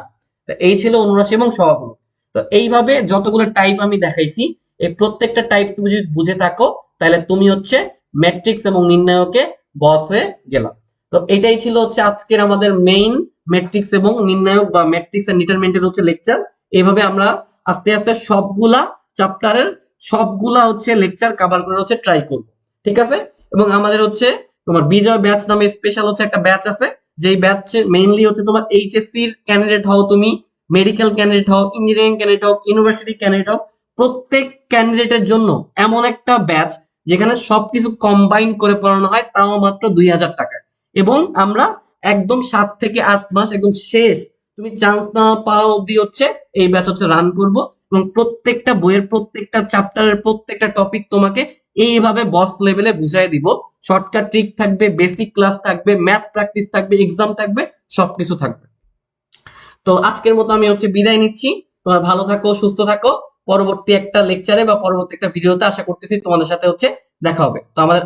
তো এই ছিল অনুরাশি এবং সহগুণক। তো এইভাবে যতগুলো টাইপ আমি দেখাইছি, এই প্রত্যেকটা টাইপ তুমি যদি বুঝে থাকো তাহলে তুমি হচ্ছে ম্যাট্রিক্স এবং নির্ণায়কে বস হয়ে গেলা। তো এটাই ছিল হচ্ছে আজকের আমাদের মেইন ম্যাট্রিক্স এবং নির্ণায়ক বা ম্যাট্রিক্স এন্ড ডিটারমিনেন্টের হচ্ছে লেকচার। এইভাবে আমরা আস্তে আস্তে সবগুলা চ্যাপ্টারের সবগুলা হচ্ছে লেকচার কভার করে হচ্ছে ট্রাই করব, ঠিক আছে? এবং আমাদের হচ্ছে তোমার বিজয় ব্যাচ নামে স্পেশাল হচ্ছে একটা ব্যাচ আছে, যেই ব্যাচ মেইনলি হচ্ছে তোমার এইচএসসি এর ক্যান্ডিডেট হও, তুমি মেডিকেল ক্যান্ডিডেট হও, ইঞ্জিনিয়ারিং ক্যান্ডিডেট হও, ইউনিভার্সিটি ক্যান্ডিডেট হও, প্রত্যেক ক্যান্ডিডেটের জন্য এমন একটা ব্যাচ যেখানে সবকিছু কম্বাইন করে পড়ানো হয়, তাও মাত্র 2000 টাকায়। এবং আমরা একদম 7 থেকে 8 মাস একদম শেষ তুমি চান্স না পাওয়া অব্দি হচ্ছে এই ব্যাচ হচ্ছে রান করব। এবং প্রত্যেকটা বইয়ের প্রত্যেকটা চ্যাপ্টারের প্রত্যেকটা টপিক তোমাকে এইভাবে বস লেভেলে বুঝাই দিব। শর্টকাট ট্রিক থাকবে, বেসিক ক্লাস থাকবে, ম্যাথ প্র্যাকটিস থাকবে, এক্সাম থাকবে, সবকিছু থাকবে। তো আজকের মতো আমি হচ্ছে বিদায় নিচ্ছি। তোমরা ভালো থাকো, সুস্থ থাকো। পরবর্তী একটা লেকচারে বা পরবর্তী একটা ভিডিওতে আশা করতেছি তোমাদের সাথে হচ্ছে দেখা হবে। তো আমাদের